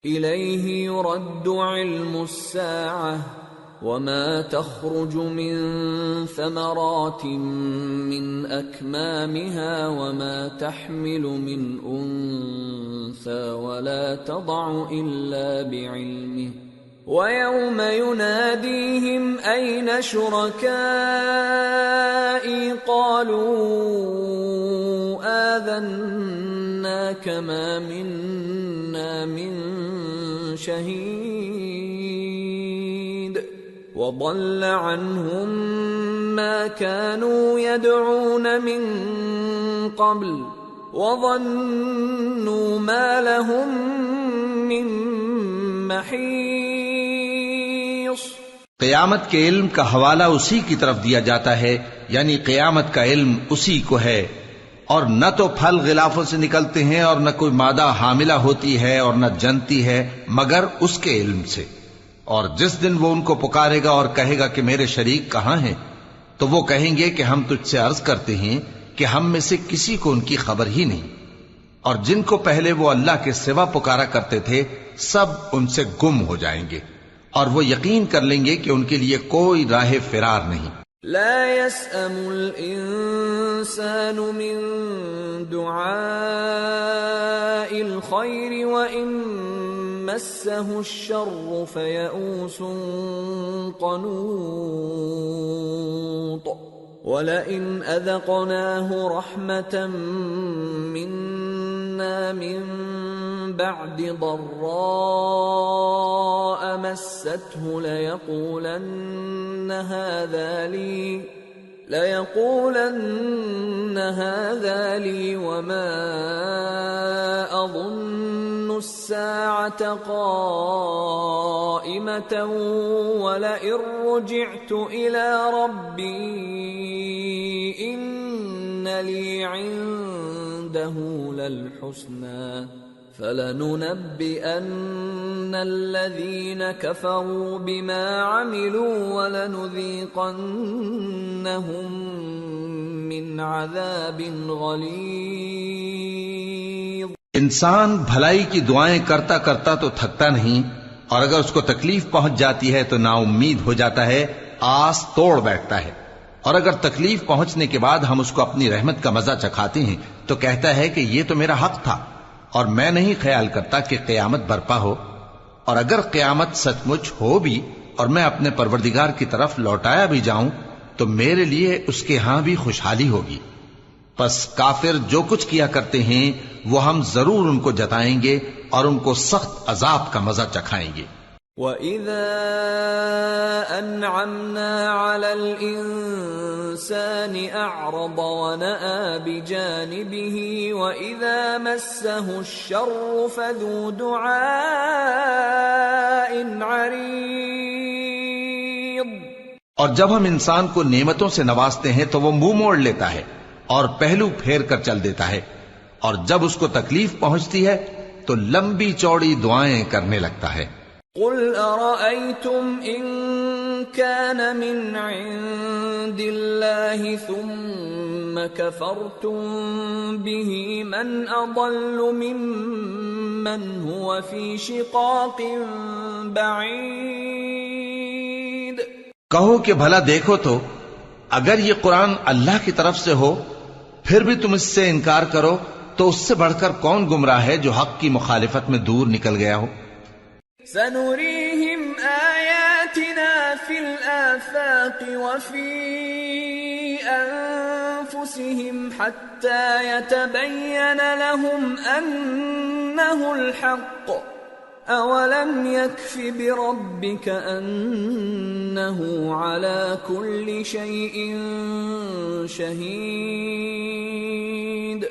إليه يرد علم الساعة وما تخرج من ثمرات من أكمامها وما تحمل من أنثى ولا تضع إلا بعلمه ويوم يناديهم أين شركائي قالوا آذناك ما منا من شهيد وضل عنهم ما كانوا يدعون من قبل وظنوا ما لهم من محيص۔ قیامت کے علم کا حوالہ اسی کی طرف دیا جاتا ہے، یعنی قیامت کا علم اسی کو ہے، اور نہ تو پھل غلافوں سے نکلتے ہیں اور نہ کوئی مادہ حاملہ ہوتی ہے اور نہ جنتی ہے مگر اس کے علم سے۔ اور جس دن وہ ان کو پکارے گا اور کہے گا کہ میرے شریک کہاں ہیں، تو وہ کہیں گے کہ ہم تجھ سے عرض کرتے ہیں کہ ہم میں سے کسی کو ان کی خبر ہی نہیں، اور جن کو پہلے وہ اللہ کے سوا پکارا کرتے تھے سب ان سے گم ہو جائیں گے، اور وہ یقین کر لیں گے کہ ان کے لیے کوئی راہ فرار نہیں۔ لا يسأم الإنسان من دعاء الخير وإن مسه الشر فيئوس قنوط ولئن أذقناه رحمة منا من بعد ضراء مسته ليقولن هذا لي وما أظن الساعة قائمة ولئن رجعت إلى ربي إن لي عنده للحسنى فلننبئن الذين كفروا بما عملوا ولنذيقنهم من عذاب غلیظ۔ انسان بھلائی کی دعائیں کرتا کرتا تو تھکتا نہیں، اور اگر اس کو تکلیف پہنچ جاتی ہے تو نا امید ہو جاتا ہے، آس توڑ بیٹھتا ہے، اور اگر تکلیف پہنچنے کے بعد ہم اس کو اپنی رحمت کا مزہ چکھاتے ہیں تو کہتا ہے کہ یہ تو میرا حق تھا اور میں نہیں خیال کرتا کہ قیامت برپا ہو، اور اگر قیامت سچ مچ ہو بھی اور میں اپنے پروردگار کی طرف لوٹایا بھی جاؤں تو میرے لیے اس کے ہاں بھی خوشحالی ہوگی۔ پس کافر جو کچھ کیا کرتے ہیں وہ ہم ضرور ان کو جتائیں گے اور ان کو سخت عذاب کا مزہ چکھائیں گے۔ وَإِذَا أَنْعَمْنَا عَلَى الْإِنسَانِ أَعْرَضَ وَنَأَى بِجَانِبِهِ وَإِذَا مَسَّهُ الشَّرُّ فَذُو دُعَاءٍ عَرِيضٍ۔ اور جب ہم انسان کو نعمتوں سے نوازتے ہیں تو وہ منہ موڑ لیتا ہے اور پہلو پھیر کر چل دیتا ہے، اور جب اس کو تکلیف پہنچتی ہے تو لمبی چوڑی دعائیں کرنے لگتا ہے۔ قل أرأيتم إن كان من عند الله ثم كفرتم به من أضل ممن هو في شقاق بعيد۔ کہو کہ بھلا دیکھو تو اگر یہ قرآن اللہ کی طرف سے ہو پھر بھی تم اس سے انکار کرو تو اس سے بڑھ کر کون گمراہ ہے جو حق کی مخالفت میں دور نکل گیا ہو۔ سنريهم آياتنا في الآفاق وفي أنفسهم حتى يتبين لهم أنه الحق أولم يكف بربك أنه على كل شيء شهيد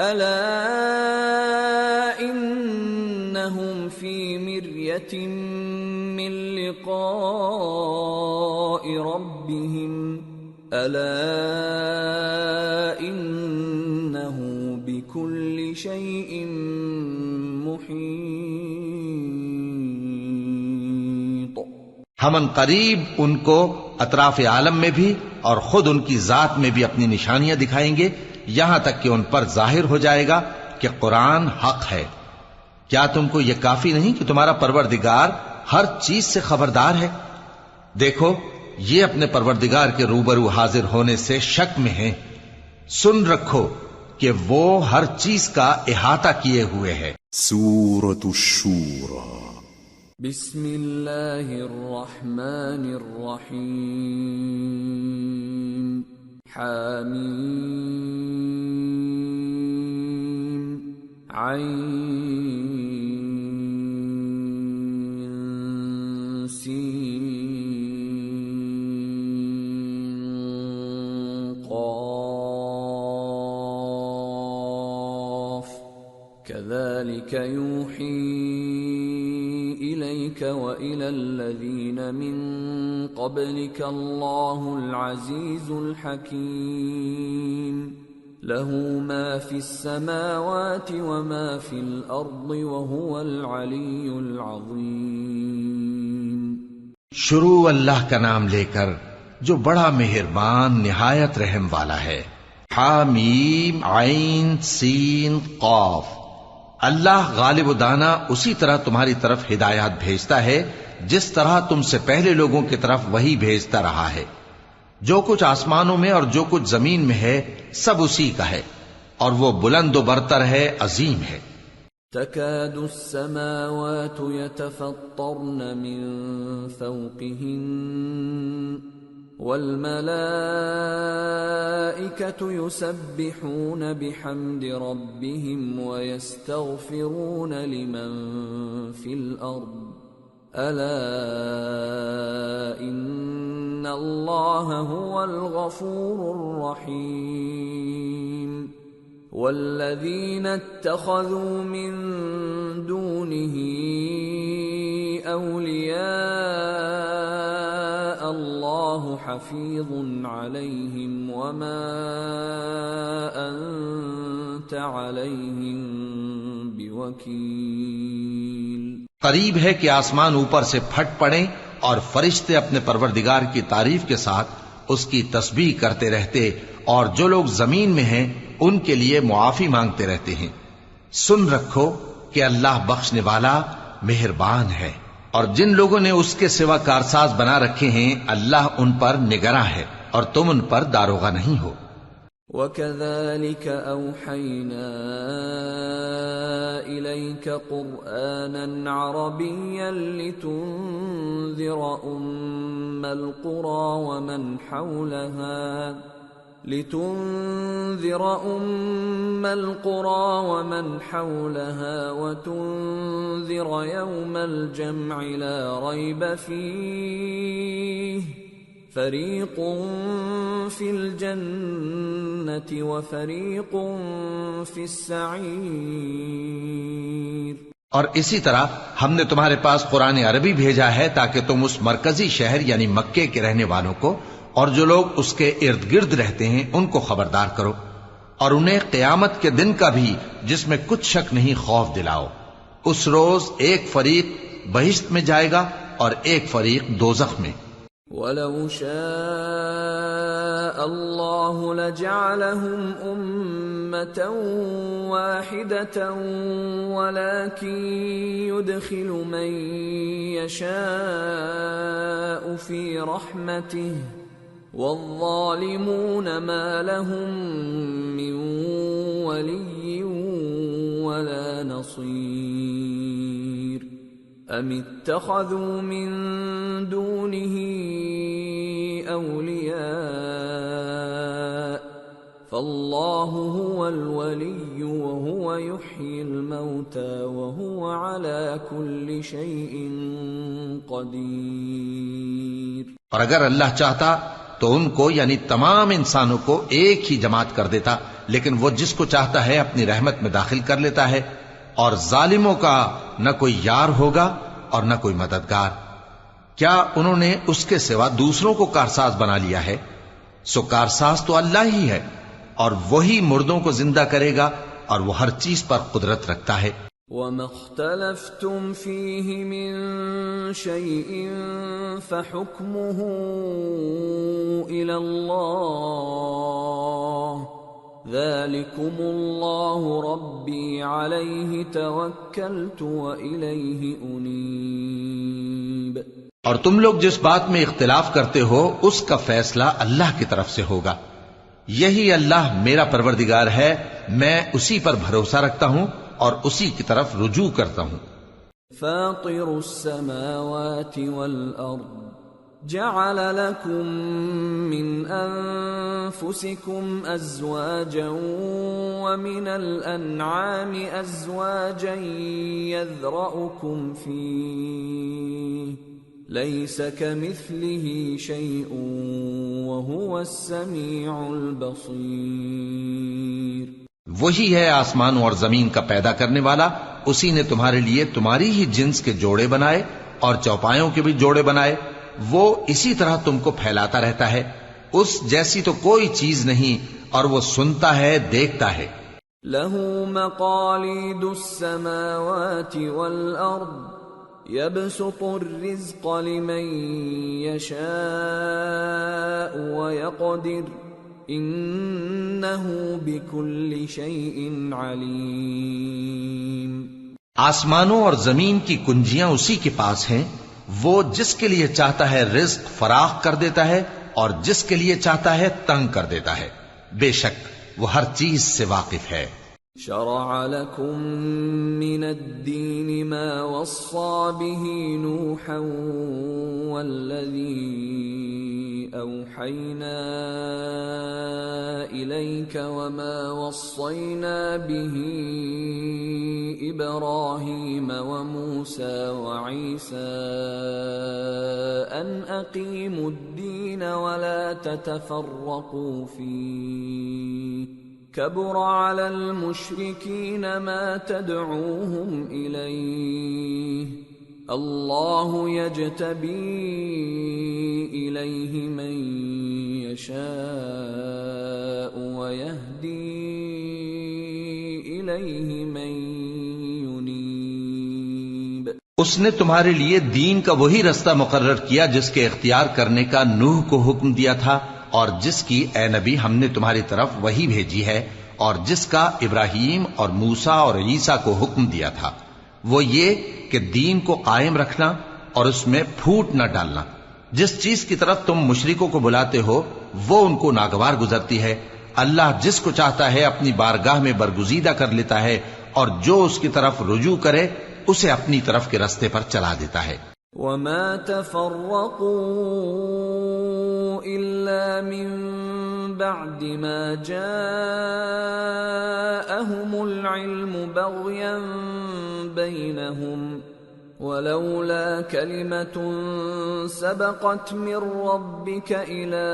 ألا إنهم في مرية من لقاء ربهم ألا إنه بكل شيء محيط۔ ہم ان قریب ان کو اطراف عالم میں بھی اور خود ان کی ذات میں بھی اپنی نشانیاں دکھائیں گے، یہاں تک کہ ان پر ظاہر ہو جائے گا کہ قرآن حق ہے، کیا تم کو یہ کافی نہیں کہ تمہارا پروردگار ہر چیز سے خبردار ہے؟ دیکھو یہ اپنے پروردگار کے روبرو حاضر ہونے سے شک میں ہیں، سن رکھو کہ وہ ہر چیز کا احاطہ کیے ہوئے ہے۔ سورة الشورى بسم اللہ الرحمن الرحیم حامیم عین سین كذلك يوحي إليك وإلى الذين من قبلك الله العزيز الحكيم له ما في السماوات وما في الأرض وهو العلي العظيم۔ شروع اللہ کا نام لے کر جو بڑا مہربان نہایت رحم والا ہے۔ حامیم عین سین قاف۔ اللہ غالب و دانا اسی طرح تمہاری طرف ہدایات بھیجتا ہے جس طرح تم سے پہلے لوگوں کی طرف وہی بھیجتا رہا ہے۔ جو کچھ آسمانوں میں اور جو کچھ زمین میں ہے سب اسی کا ہے، اور وہ بلند و برتر ہے، عظیم ہے۔ تكاد السماوات يتفطرن من فوقهن والملائكة يسبحون بحمد ربهم ويستغفرون لمن في الأرض ألا إن الله هو الغفور الرحيم والذين اتخذوا من دونه أولياء الله حفيظ عليهم وما أنت عليهم بوكيل۔ قریب ہے کہ آسمان اوپر سے پھٹ پڑیں اور فرشتے اپنے پروردگار کی تعریف کے ساتھ اس کی تسبیح کرتے رہتے، اور جو لوگ زمین میں ہیں ان کے لیے معافی مانگتے رہتے ہیں۔ سن رکھو کہ اللہ بخشنے والا مہربان ہے، اور جن لوگوں نے اس کے سوا کارساز بنا رکھے ہیں اللہ ان پر نگراں ہے اور تم ان پر داروغہ نہیں ہو۔ وَكَذَلِكَ أَوْحَيْنَا إِلَيْكَ قُرْآنًا عَرَبِيًّا لِتُنذِرَ أُمَّ الْقُرَى وَمَنْ حَوْلَهَا وَتُنذِرَ يَوْمَ الْجَمْعِ لَا رَيْبَ فِيهِ فَرِيقٌ فِي الْجَنَّةِ وَفَرِيقٌ فِي السَّعِيرِ۔ اور اسی طرح ہم نے تمہارے پاس قرآن عربی بھیجا ہے تاکہ تم اس مرکزی شہر یعنی مکے کے رہنے والوں کو اور جو لوگ اس کے ارد گرد رہتے ہیں ان کو خبردار کرو، اور انہیں قیامت کے دن کا بھی جس میں کچھ شک نہیں خوف دلاؤ۔ اس روز ایک فریق بہشت میں جائے گا اور ایک فریق دوزخ میں۔ وَلَوْ شَاءَ اللَّهُ لَجَعَلَهُمْ أُمَّةً وَاحِدَةً وَلَكِنْ يُدْخِلُ مَنْ يَشَاءُ فِي رَحْمَتِهِ وَالظَّالِمُونَ مَا لَهُم مِّن وَلِيٍّ وَلَا نَصِيرٍ أَمِ اتَّخَذُوا مِن دُونِهِ أَوْلِيَاءَ فَاللَّهُ هُوَ الْوَلِيُّ وَهُوَ يُحْيِي الْمَوْتَى وَهُوَ عَلَى كُلِّ شَيْءٍ قَدِيرٌ۔ اور اگر اللہ چاہتا تو ان کو یعنی تمام انسانوں کو ایک ہی جماعت کر دیتا، لیکن وہ جس کو چاہتا ہے اپنی رحمت میں داخل کر لیتا ہے، اور ظالموں کا نہ کوئی یار ہوگا اور نہ کوئی مددگار۔ کیا انہوں نے اس کے سوا دوسروں کو کارساز بنا لیا ہے؟ سو کارساز تو اللہ ہی ہے، اور وہی مردوں کو زندہ کرے گا، اور وہ ہر چیز پر قدرت رکھتا ہے۔ وَمَا اخْتَلَفْتُمْ فِيهِ مِنْ شَيْءٍ فَحُكْمُهُ إِلَى اللَّهِ ذلكم الله ربي عليه توكلت وإليه أنيب۔ اور تم لوگ جس بات میں اختلاف کرتے ہو اس کا فیصلہ اللہ کی طرف سے ہوگا۔ یہی اللہ میرا پروردگار ہے، میں اسی پر بھروسہ رکھتا ہوں اور اسی کی طرف رجوع کرتا ہوں۔ فاطر السماوات والأرض جعل لكم من أنفسكم أزواجا ومن الأنعام أزواجا يذرأكم فيه ليس كمثله شيء وهو السميع البصير۔ وہی ہے آسمانوں اور زمین کا پیدا کرنے والا، اسی نے تمہارے لیے تمہاری ہی جنس کے جوڑے بنائے اور چوپایوں کے بھی جوڑے بنائے، وہ اسی طرح تم کو پھیلاتا رہتا ہے، اس جیسی تو کوئی چیز نہیں، اور وہ سنتا ہے، دیکھتا ہے۔ لہ مقالید السماوات والارض يبسط الرزق لمن يشاء ويقدر انه بكل شيء عليم۔ آسمانوں اور زمین کی کنجیاں اسی کے پاس ہیں، وہ جس کے لیے چاہتا ہے رزق فراخ کر دیتا ہے اور جس کے لیے چاہتا ہے تنگ کر دیتا ہے، بے شک وہ ہر چیز سے واقف ہے۔ شرع لكم من الدين ما وصى به نوحا والذي أوحينا إليك وما وصينا به إبراهيم وموسى وعيسى أن أقيموا الدين ولا تتفرقوا فيه كبر على المشركين ما تدعوهم إليه الله يجتبي إليه من يشاء ويهدي إليه من ينيب۔ اس نے تمہارے لیے دین کا وہی رستہ مقرر کیا جس کے اختیار کرنے کا نوح کو حکم دیا تھا، اور جس کی اے نبی ہم نے تمہاری طرف وہی بھیجی ہے، اور جس کا ابراہیم اور موسیٰ اور عیسیٰ کو حکم دیا تھا، وہ یہ کہ دین کو قائم رکھنا اور اس میں پھوٹ نہ ڈالنا۔ جس چیز کی طرف تم مشرکوں کو بلاتے ہو وہ ان کو ناگوار گزرتی ہے، اللہ جس کو چاہتا ہے اپنی بارگاہ میں برگزیدہ کر لیتا ہے، اور جو اس کی طرف رجوع کرے اسے اپنی طرف کے رستے پر چلا دیتا ہے۔ وما تفرقوا إلا من بعد ما جاءهم العلم بغيا بينهم ولولا كلمة سبقت من ربك إلى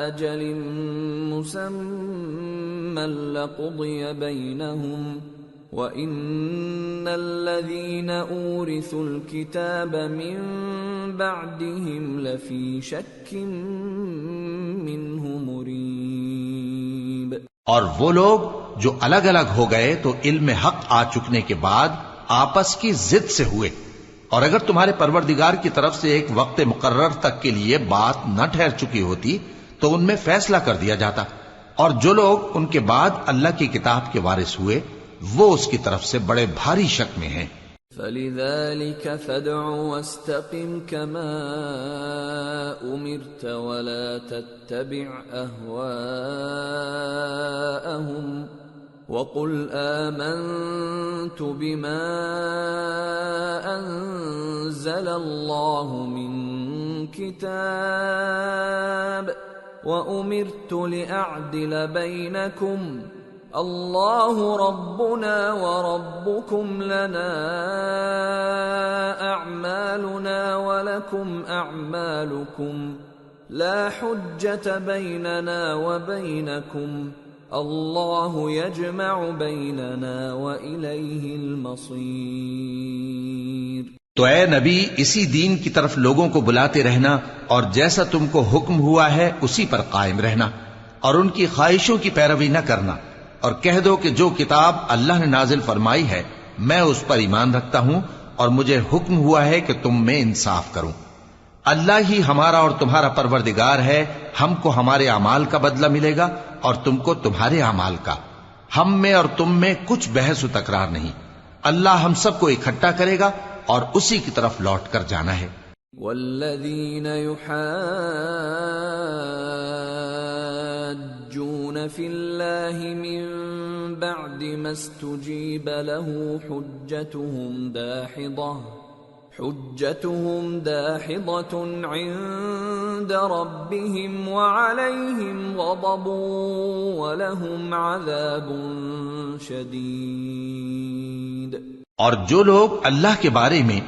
أجل مسمى لقضي بينهم وَإِنَّ الَّذِينَ أُورِثُوا الْكِتَابَ مِنْ بَعْدِهِمْ لَفِي شَكٍّ مِّنْهُ مُرِيبٍ۔ اور وہ لوگ جو الگ الگ ہو گئے تو علم حق آ چکنے کے بعد آپس کی ضد سے ہوئے، اور اگر تمہارے پروردگار کی طرف سے ایک وقت مقرر تک کے لیے بات نہ ٹھہر چکی ہوتی تو ان میں فیصلہ کر دیا جاتا، اور جو لوگ ان کے بعد اللہ کی کتاب کے وارث ہوئے وہ اس کی طرف سے بڑے بھاری شک میں ہیں۔ فَلِذَلِكَ فَادْعُ وَاسْتَقِمْ كَمَا أُمِرْتَ وَلَا تَتَّبِعْ أَهْوَاءَهُمْ وَقُلْ آمَنْتُ بِمَا أَنزَلَ اللَّهُ مِنْ كِتَابٍ وَأُمِرْتُ لِأَعْدِلَ بَيْنَكُمْ اللہ ربنا وربکم لنا اعمالنا ولکم اعمالکم لا حجة بیننا وبینکم اللہ یجمع بیننا والیہ المصیر۔ تو اے نبی اسی دین کی طرف لوگوں کو بلاتے رہنا، اور جیسا تم کو حکم ہوا ہے اسی پر قائم رہنا، اور ان کی خواہشوں کی پیروی نہ کرنا، اور کہہ دو کہ جو کتاب اللہ نے نازل فرمائی ہے میں اس پر ایمان رکھتا ہوں، اور مجھے حکم ہوا ہے کہ تم میں انصاف کروں۔ اللہ ہی ہمارا اور تمہارا پروردگار ہے، ہم کو ہمارے اعمال کا بدلہ ملے گا اور تم کو تمہارے اعمال کا، ہم میں اور تم میں کچھ بحث و تکرار نہیں، اللہ ہم سب کو اکٹھا کرے گا اور اسی کی طرف لوٹ کر جانا ہے۔ والذین یحاجون فی اللہ من بعد ما استجیب له حجتهم داحضة عند ربهم وعليهم غضب ولهم عذاب شدید۔ اور جو لوگ اللہ کے بارے میں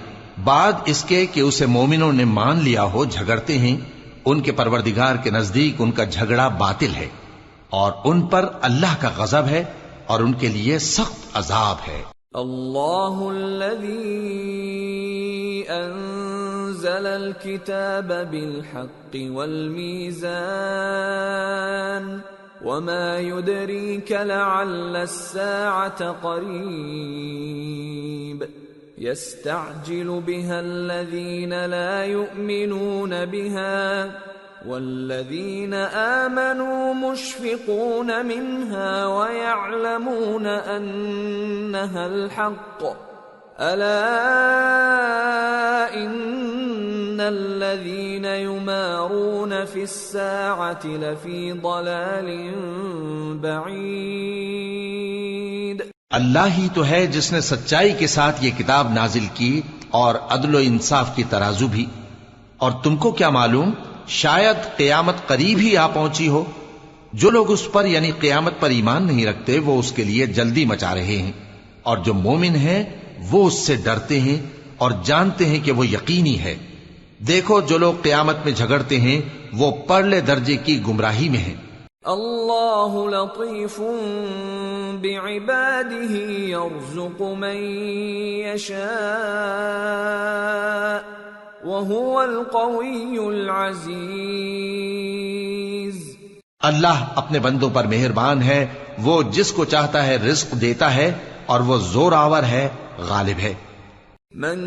بعد اس کے کہ اسے مومنوں نے مان لیا ہو جھگڑتے ہیں، ان کے پروردگار کے نزدیک ان کا جھگڑا باطل ہے اور ان پر اللہ کا غضب ہے اور ان کے لیے سخت عذاب ہے۔ اللہ الذی انزل الكتاب بالحق والمیزان وما يدريك لعل الساعة قريب يستعجل بها الذين لا يؤمنون بها والذين آمنوا مشفقون منها ويعلمون أنها الحق ألا إن الذين يمارون في الساعة لفي ضلال بعيد۔ اللہ ہی تو ہے جس نے سچائی کے ساتھ یہ کتاب نازل کی اور عدل و انصاف کی ترازو بھی، اور تم کو کیا معلوم شاید قیامت قریب ہی آ پہنچی ہو۔ جو لوگ اس پر یعنی قیامت پر ایمان نہیں رکھتے وہ اس کے لیے جلدی مچا رہے ہیں، اور جو مومن ہیں وہ اس سے ڈرتے ہیں اور جانتے ہیں کہ وہ یقینی ہے۔ دیکھو جو لوگ قیامت میں جھگڑتے ہیں وہ پرلے درجے کی گمراہی میں ہیں۔ اللہ لطیف بعباده يرزق من يشاء وهو القوی العزیز۔ اللہ اپنے بندوں پر مہربان ہے، وہ جس کو چاہتا ہے رزق دیتا ہے اور وہ زور آور ہے، غالب ہے۔ من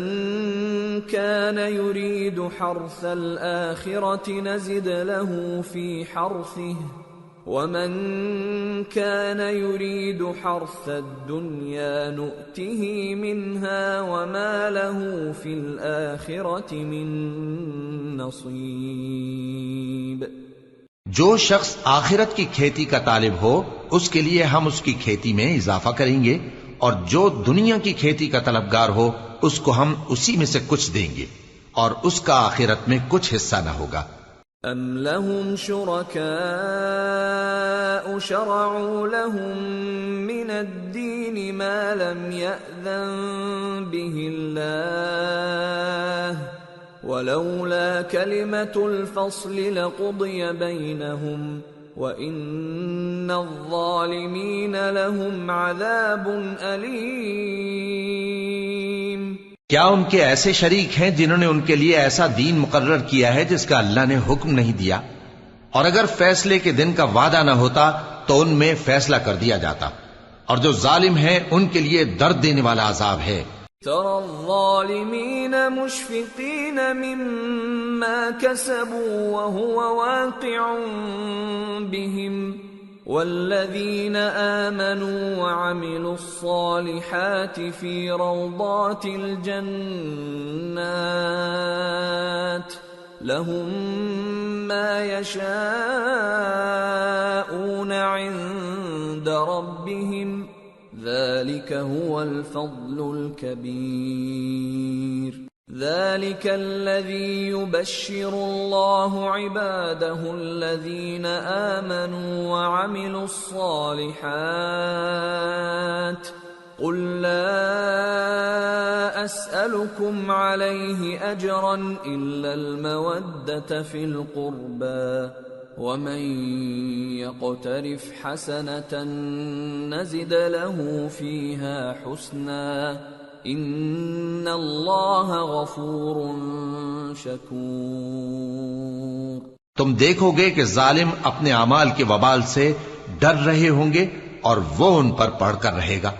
كان يريد حرث الآخرة نزد له في حرثه ومن كان يريد حرث الدنيا نؤته منها وما له في الآخرة من نصيب۔ جو شخص آخرت کی کھیتی کا طالب ہو اس کے لیے ہم اس کی کھیتی میں اضافہ کریں گے، اور جو دنیا کی کھیتی کا طلبگار ہو اس کو ہم اسی میں سے کچھ دیں گے اور اس کا آخرت میں کچھ حصہ نہ ہوگا۔ ام لهم شركاء شرعوا لهم من الدين ما لم يأذن به الله ولولا كلمة الفصل لقضي بينهم وَإِنَّ الظَّالِمِينَ لَهُمْ عَذَابٌ أَلِيمٌ۔ کیا ان کے ایسے شریک ہیں جنہوں نے ان کے لیے ایسا دین مقرر کیا ہے جس کا اللہ نے حکم نہیں دیا؟ اور اگر فیصلے کے دن کا وعدہ نہ ہوتا تو ان میں فیصلہ کر دیا جاتا، اور جو ظالم ہیں ان کے لیے درد دینے والا عذاب ہے۔ ترى الظالمين مشفقين مما كسبوا وهو واقع بهم والذين آمنوا وعملوا الصالحات في روضات الجنات لهم ما يشاءون عند ربهم ذلك هو الفضل الكبير۔ ذلك الذي يبشر الله عباده الذين آمنوا وعملوا الصالحات قل لا أسألكم عليه أجرا إلا المودة في القربى ومن يقترف حسنة نزد له فيها حسنا ان اللہ غفور شکور۔ تم دیکھو گے کہ ظالم اپنے اعمال کے وبال سے ڈر رہے ہوں گے اور وہ ان پر پڑھ کر رہے گا،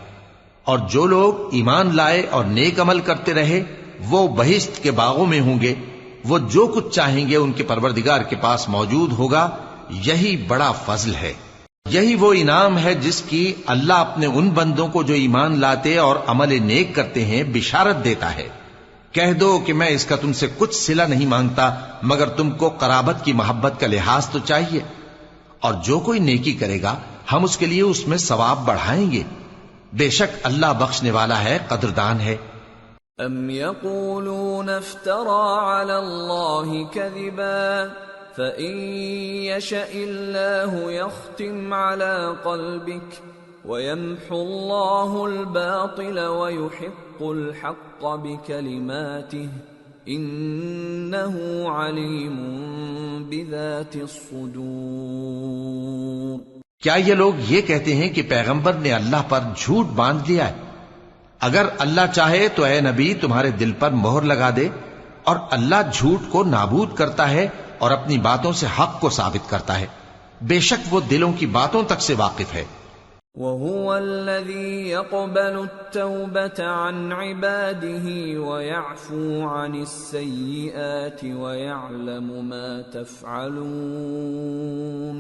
اور جو لوگ ایمان لائے اور نیک عمل کرتے رہے وہ بہشت کے باغوں میں ہوں گے، وہ جو کچھ چاہیں گے ان کے پروردگار کے پاس موجود ہوگا، یہی بڑا فضل ہے۔ یہی وہ انعام ہے جس کی اللہ اپنے ان بندوں کو جو ایمان لاتے اور عمل نیک کرتے ہیں بشارت دیتا ہے۔ کہہ دو کہ میں اس کا تم سے کچھ صلہ نہیں مانگتا مگر تم کو قرابت کی محبت کا لحاظ تو چاہیے، اور جو کوئی نیکی کرے گا ہم اس کے لیے اس میں ثواب بڑھائیں گے، بے شک اللہ بخشنے والا ہے، قدردان ہے۔ ام یقولون افترى على الله كذبا فإن يشأ الله يختم على قلبك ويمحو الله الباطل ويحق الحق بكلماته إنه عليم بذات الصدور۔ کیا یہ لوگ یہ کہتے ہیں کہ پیغمبر نے اللہ پر جھوٹ باندھ لیا ہے؟ اگر اللہ چاہے تو اے نبی تمہارے دل پر مہر لگا دے، اور اللہ جھوٹ کو نابود کرتا ہے اور اپنی باتوں سے حق کو ثابت کرتا ہے، بے شک وہ دلوں کی باتوں تک سے واقف ہے۔ وَهُوَ الَّذِي يَقْبَلُ التَّوْبَةَ عَنْ عِبَادِهِ وَيَعْفُو عَنِ السَّيِّئَاتِ وَيَعْلَمُ مَا تَفْعَلُونَ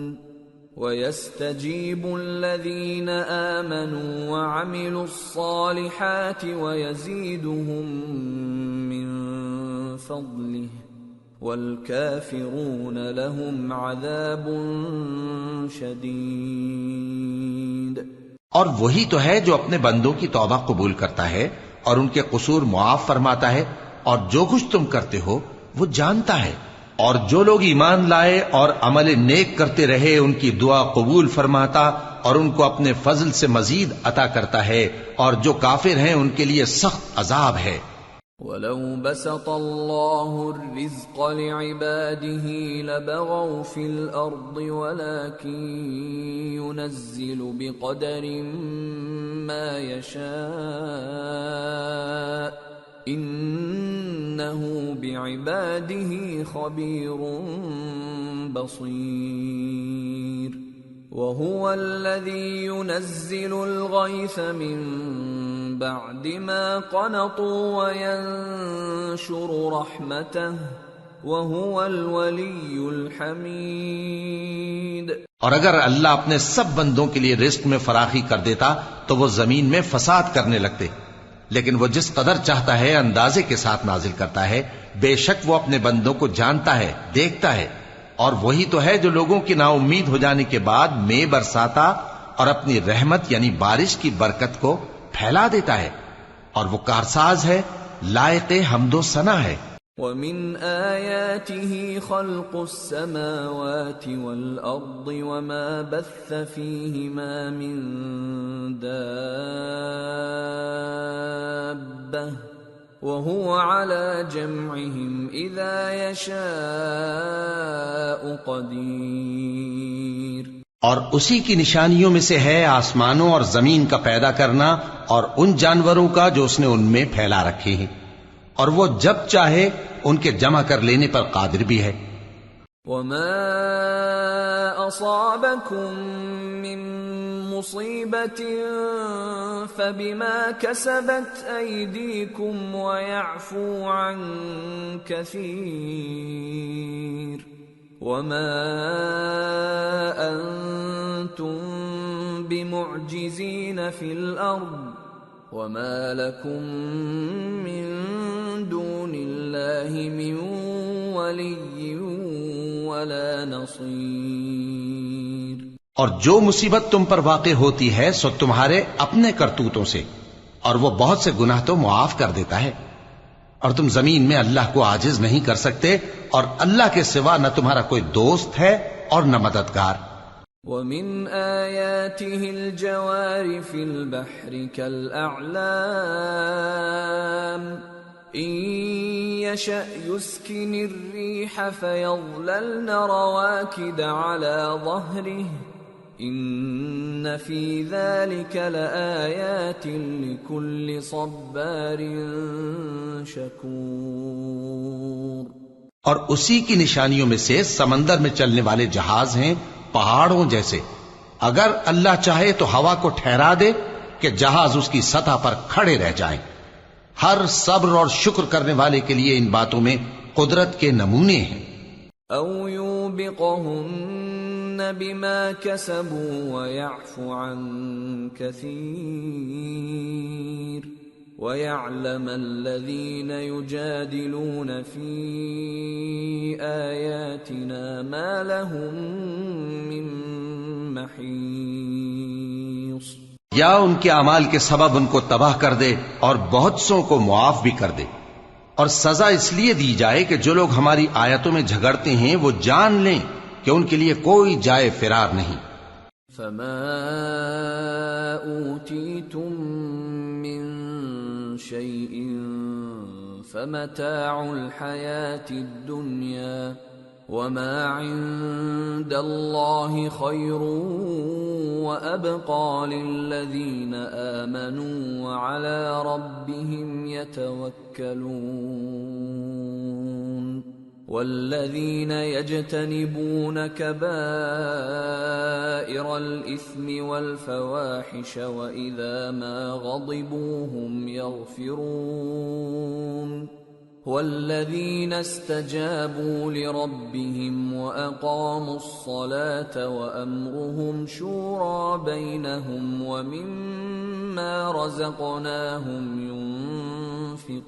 وَيَسْتَجِيبُ الَّذِينَ آمَنُوا وَعَمِلُوا الصَّالِحَاتِ وَيَزِيدُهُم مِّن فَضْلِهِ وَالْكَافِرُونَ لَهُمْ عَذَابٌ شَدِيدٌ۔ اور وہی تو ہے جو اپنے بندوں کی توبہ قبول کرتا ہے اور ان کے قصور معاف فرماتا ہے، اور جو کچھ تم کرتے ہو وہ جانتا ہے، اور جو لوگ ایمان لائے اور عمل نیک کرتے رہے ان کی دعا قبول فرماتا اور ان کو اپنے فضل سے مزید عطا کرتا ہے، اور جو کافر ہیں ان کے لیے سخت عذاب ہے۔ وَلَوْ بَسَطَ اللَّهُ الرِّزْقَ لِعِبَادِهِ لَبَغَوْا فِي الْأَرْضِ وَلَكِنْ يُنَزِّلُ بِقَدَرٍ مَا يَشَاءُ إِنَّهُ بِعِبَادِهِ خَبِيرٌ بَصِيرٌ۔ وَهُوَ الَّذِي يُنَزِّلُ الْغَيْثَ مِن بَعْدِ مَا قَنَطُوا وَيَنشُرُ رَحْمَتَهُ وَهُوَ الْوَلِيُّ الْحَمِيدُ۔ اور اگر اللہ اپنے سب بندوں کے لیے رزق میں فراخی کر دیتا تو وہ زمین میں فساد کرنے لگتے، لیکن وہ جس قدر چاہتا ہے اندازے کے ساتھ نازل کرتا ہے، بے شک وہ اپنے بندوں کو جانتا ہے، دیکھتا ہے۔ اور وہی تو ہے جو لوگوں کی نا امید ہو جانے کے بعد مے برساتا اور اپنی رحمت یعنی بارش کی برکت کو پھیلا دیتا ہے، اور وہ کارساز ہے، لائق حمد و ثنا ہے۔ وَمِنْ آيَاتِهِ خَلْقُ السَّمَاوَاتِ وَالْأَرْضِ وَمَا بَثَّ فِيهِمَا مِن دَابَّةٍ وَهُوَ عَلَى جَمْعِهِمْ إِذَا يَشَاءُ قَدِيرٌ۔ اور اسی کی نشانیوں میں سے ہے آسمانوں اور زمین کا پیدا کرنا اور ان جانوروں کا جو اس نے ان میں پھیلا رکھے ہیں، اور وہ جب چاہے ان کے جمع کر لینے پر قادر بھی ہے۔ وَمَا أَصَابَكُم مِّن مُّصِيبَةٍ فَبِمَا كَسَبَتْ أَيْدِيكُمْ وَيَعْفُو عَن كَثِيرٍ وَمَا أَنتُم بِمُعْجِزِينَ فِي الْأَرْضِ وَمَا لَكُم مِّن دُونِ اللَّهِ مِن وَلِيٍّ وَلَا نَصِيرٍ۔ اور جو مصیبت تم پر واقع ہوتی ہے سو تمہارے اپنے کرتوتوں سے، اور وہ بہت سے گناہ تو معاف کر دیتا ہے، اور تم زمین میں اللہ کو عاجز نہیں کر سکتے، اور اللہ کے سوا نہ تمہارا کوئی دوست ہے اور نہ مددگار۔ وَمِنْ آيَاتِهِ الْجَوَارِ فِي الْبَحْرِ كَالْأَعْلَامِ إِنْ يَشَأْ يُسْكِنِ الرِّيحَ فَيَظْلَلْنَ رَوَاكِدَ عَلَى ظَهْرِهِ إِنَّ فِي ذَلِكَ لَآيَاتٍ لِكُلِّ صَبَّارٍ شَكُورٍ۔ اور اسی کی نشانیوں میں سے سمندر میں چلنے والے جہاز ہیں پہاڑوں جیسے، اگر اللہ چاہے تو ہوا کو ٹھہرا دے کہ جہاز اس کی سطح پر کھڑے رہ جائیں۔ ہر صبر اور شکر کرنے والے کے لیے ان باتوں میں قدرت کے نمونے ہیں. او یوبقہن بما کسبوا ویعفو عن کثیر وَيَعْلَمَ الَّذِينَ يُجَادِلُونَ فِي آيَاتِنَا مَا لَهُم مِّن مَّحِيصٍ. یا ان کے اعمال کے سبب ان کو تباہ کر دے اور بہت سوں کو معاف بھی کر دے. اور سزا اس لیے دی جائے کہ جو لوگ ہماری آیتوں میں جھگڑتے ہیں وہ جان لیں کہ ان کے لیے کوئی جائے فرار نہیں. فَمَا أُوتِيتُم مِّن شيء فمتاع الحياة الدنيا وما عند الله خير وأبقى للذين آمنوا وعلى ربهم يتوكلون. والذين يجتنبون كبائر الإثم والفواحش وإذا ما غضبوا هم يغفرون. والذين استجابوا لربهم وأقاموا الصلاة وأمرهم شورى بينهم ومما رزقناهم ينفقون.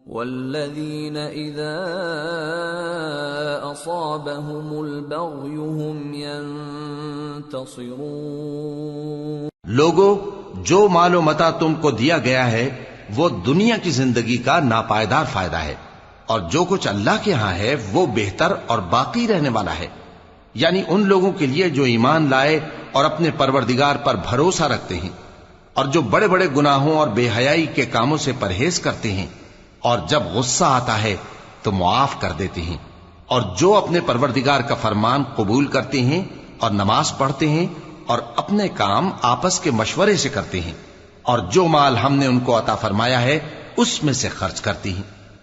والذين إذا أصابهم البغي هم ينتصرون. لوگو، جو مال و متاع تم کو دیا گیا ہے وہ دنیا کی زندگی کا ناپائیدار فائدہ ہے، اور جو کچھ اللہ کے ہاں ہے وہ بہتر اور باقی رہنے والا ہے. یعنی ان لوگوں کے لیے جو ایمان لائے اور اپنے پروردگار پر بھروسہ رکھتے ہیں، اور جو بڑے بڑے گناہوں اور بے حیائی کے کاموں سے پرہیز کرتے ہیں، اور جب غصہ آتا ہے تو معاف کر دیتے ہیں، اور جو اپنے پروردگار کا فرمان قبول کرتے ہیں اور نماز پڑھتے ہیں اور اپنے کام آپس کے مشورے سے کرتے ہیں، اور جو مال ہم نے ان کو عطا فرمایا ہے اس میں سے خرچ کرتی ہیں،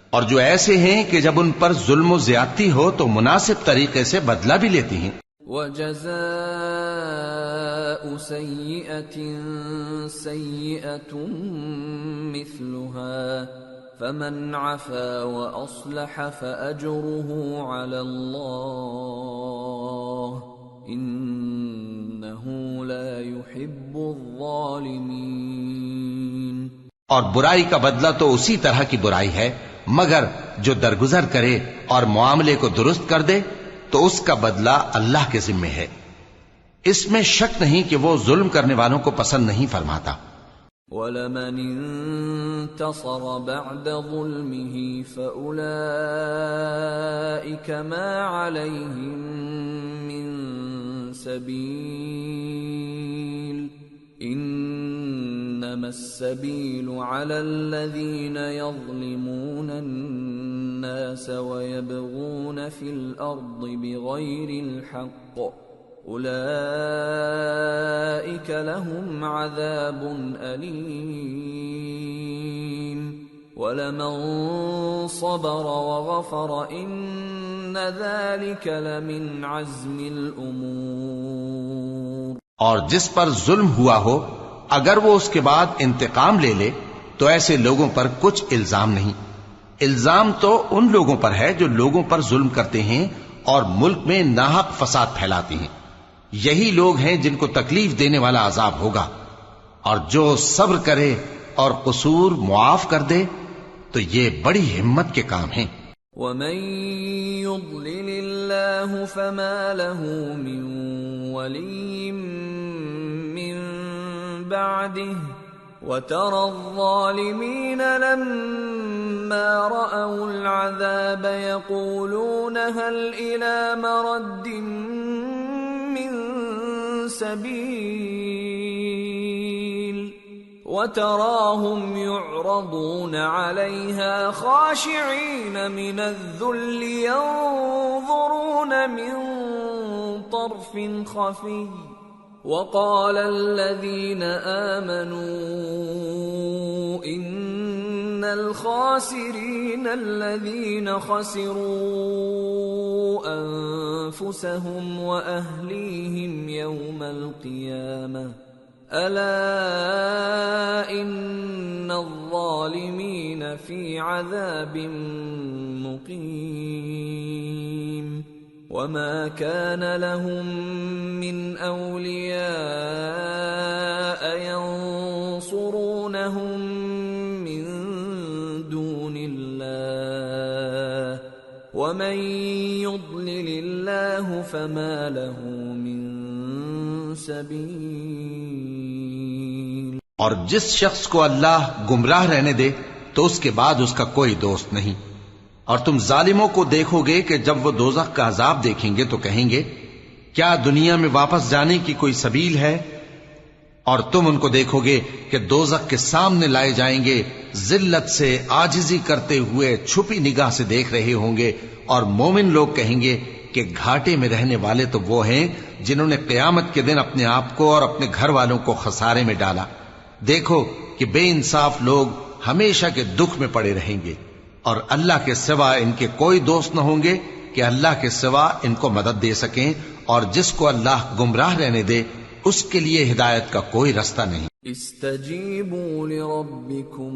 اور جو ایسے ہیں کہ جب ان پر ظلم و زیادتی ہو تو مناسب طریقے سے بدلہ بھی لیتی ہیں. وَجَزَاءُ سَيِّئَةٍ سَيِّئَةٌ مِثْلُهَا فَمَنْ عَفَا وَأَصْلَحَ فَأَجْرُهُ عَلَى اللَّهِ إِنَّهُ لَا يُحِبُّ الظَّالِمِينَ. اور برائی کا بدلہ تو اسی طرح کی برائی ہے، مگر جو درگزر کرے اور معاملے کو درست کر دے تو اس کا بدلہ اللہ کے ذمے ہے. اس میں شک نہیں کہ وہ ظلم کرنے والوں کو پسند نہیں فرماتا. وَلَمَنِ انتصر بعد ظلمه فأولئك ما عليهم من سبيل إنما السبيل على الذين يظلمون الناس ويبغون في الأرض بغير الحق أولئك لهم عذاب أليم وَلَمَن صَبَرَ وَغَفَرَ إِنَّ ذَلِكَ لَمِنْ عَزْمِ الْأُمُورِ. اور جس پر ظلم ہوا ہو اگر وہ اس کے بعد انتقام لے لے تو ایسے لوگوں پر کچھ الزام نہیں. الزام تو ان لوگوں پر ہے جو لوگوں پر ظلم کرتے ہیں اور ملک میں ناحق فساد پھیلاتے ہیں. یہی لوگ ہیں جن کو تکلیف دینے والا عذاب ہوگا. اور جو صبر کرے اور قصور معاف کر دے تو یہ بڑی ہمت کے کام ہیں. وَمَن يُضْلِلِ اللَّهُ فَمَا لَهُ مِن وَلِيٍّ مِّن بَعْدِهِ وَتَرَى الظَّالِمِينَ لَمَّا رَأَوُا الْعَذَابَ يَقُولُونَ هَلْ إِلَى مَرَدٍّ مِّن سَبِيلٍ وَتَرَاهُمْ يُعْرَضُونَ عَلَيْهَا خَاشِعِينَ مِنَ الذُّلِّ يَنظُرُونَ مِن طَرْفٍ خَفِيٍّ وَقَالَ الَّذِينَ آمَنُوا إِنَّ الْخَاسِرِينَ الَّذِينَ خَسِرُوا أَنفُسَهُمْ وَأَهْلِيهِمْ يَوْمَ الْقِيَامَةِ ألا إن الظالمين في عذاب مقيم وما كان لهم من أولياء ينصرونهم من دون الله ومن يضلل الله فما له من سبیل۔ اور جس شخص کو اللہ گمراہ رہنے دے تو اس کے بعد اس کا کوئی دوست نہیں۔ اور تم ظالموں کو دیکھو گے کہ جب وہ دوزخ کا عذاب دیکھیں گے تو کہیں گے کیا دنیا میں واپس جانے کی کوئی سبیل ہے؟ اور تم ان کو دیکھو گے کہ دوزخ کے سامنے لائے جائیں گے، ذلت سے عاجزی کرتے ہوئے چھپی نگاہ سے دیکھ رہے ہوں گے، اور مومن لوگ کہیں گے کہ گھاٹے میں رہنے والے تو وہ ہیں جنہوں نے قیامت کے دن اپنے آپ کو اور اپنے گھر والوں کو خسارے میں ڈالا۔ دیکھو کہ بے انصاف لوگ ہمیشہ کے دکھ میں پڑے رہیں گے، اور اللہ کے سوا ان کے کوئی دوست نہ ہوں گے کہ اللہ کے سوا ان کو مدد دے سکیں، اور جس کو اللہ گمراہ رہنے دے اس کے لیے ہدایت کا کوئی رستہ نہیں۔ استجیبوا لربکم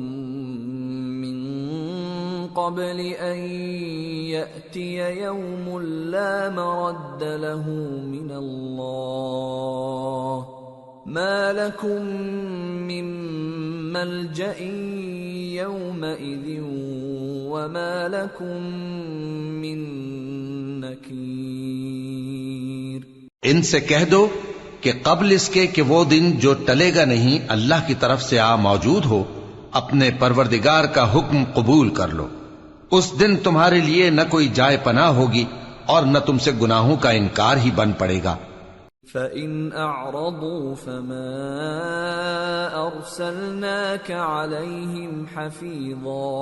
من قبل ان یأتی یوم لا مرد له من اللہ ما لکم من ملجأ یومئذ وما لکم من نکیر۔ ان سے کہہ دو کہ قبل اس کے کہ وہ دن جو ٹلے گا نہیں اللہ کی طرف سے موجود ہو، اپنے پروردگار کا حکم قبول کر لو۔ اس دن تمہارے لیے نہ کوئی جائے پناہ ہوگی اور نہ تم سے گناہوں کا انکار ہی بن پڑے گا۔ فَإِنْ أَعْرَضُوا فَمَا أَرْسَلْنَاكَ عَلَيْهِمْ حَفِيظًا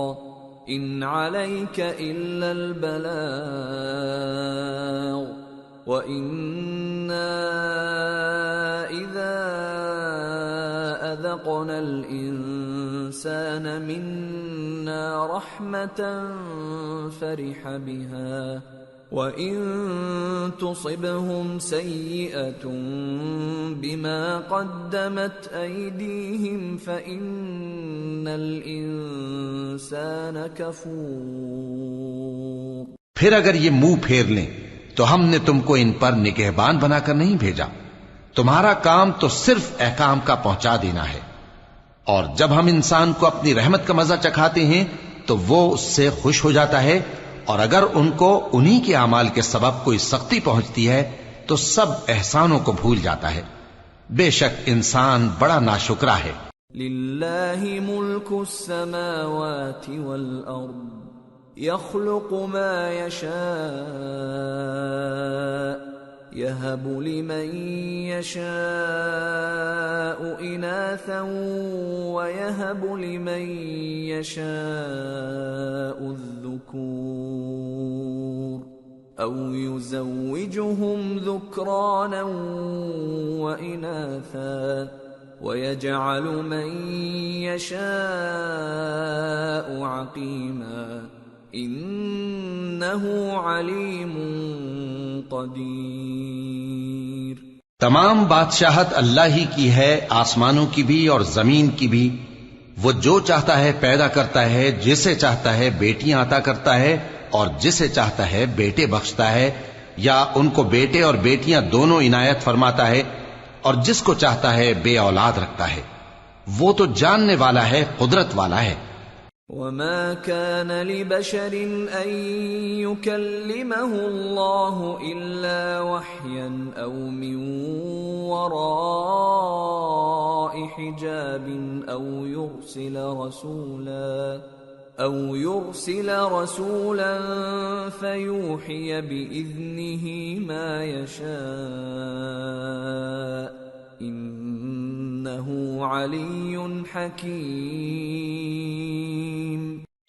إِنْ عَلَيْكَ إِلَّا الْبَلَاغُ وَإِنَّا إِذَا أَذَقْنَا الْإِنسَانَ مِنَّا رَحْمَةً فَرِحَ بِهَا وَإِن تُصِبْهُمْ سَيِّئَةٌ بِمَا قَدَّمَتْ أَيْدِيهِمْ فَإِنَّ الْإِنسَانَ كَفُورٌ۔ پھر اگر یہ منہ پھیر لیں تو ہم نے تم کو ان پر نگہبان بنا کر نہیں بھیجا، تمہارا کام تو صرف احکام کا پہنچا دینا ہے، اور جب ہم انسان کو اپنی رحمت کا مزہ چکھاتے ہیں تو وہ اس سے خوش ہو جاتا ہے، اور اگر ان کو انہی کے اعمال کے سبب کوئی سختی پہنچتی ہے تو سب احسانوں کو بھول جاتا ہے۔ بے شک انسان بڑا ناشکرا ہے۔ للہ ملک السماوات والارض يخلق ما يشاء يهب لمن يشاء إناثا ويهب لمن يشاء الذكور أو يزوجهم ذكرانا وإناثا ويجعل من يشاء عقيما انہ علیم قدیر۔ تمام بادشاہت اللہ ہی کی ہے، آسمانوں کی بھی اور زمین کی بھی۔ وہ جو چاہتا ہے پیدا کرتا ہے، جسے چاہتا ہے بیٹیاں عطا کرتا ہے اور جسے چاہتا ہے بیٹے بخشتا ہے، یا ان کو بیٹے اور بیٹیاں دونوں عنایت فرماتا ہے، اور جس کو چاہتا ہے بے اولاد رکھتا ہے۔ وہ تو جاننے والا ہے، قدرت والا ہے۔ وما كان لبشر أن يكلمه الله إلا وحيا أو من وراء حجاب أو يرسل رسولا فيوحي بإذنه ما يشاء إنه علي حكيم۔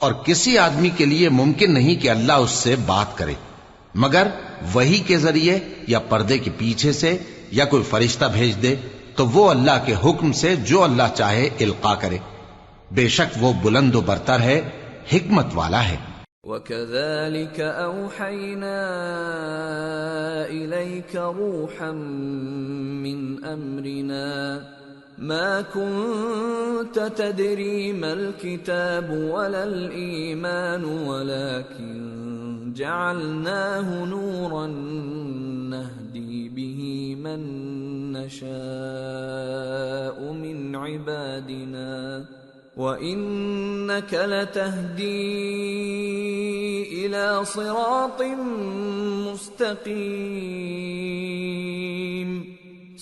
اور کسی آدمی کے لیے ممکن نہیں کہ اللہ اس سے بات کرے مگر وحی کے ذریعے یا پردے کے پیچھے سے، یا کوئی فرشتہ بھیج دے تو وہ اللہ کے حکم سے جو اللہ چاہے القا کرے۔ بے شک وہ بلند و برتر ہے، حکمت والا ہے۔ وَكَذَلِكَ أَوْحَيْنَا إِلَيْكَ رُوحًا مِّنْ أَمْرِنَا ما كنت تدري ما الكتاب ولا الإيمان ولكن جعلناه نورا نهدي به من نشاء من عبادنا وإنك لتهدي إلى صراط مستقيم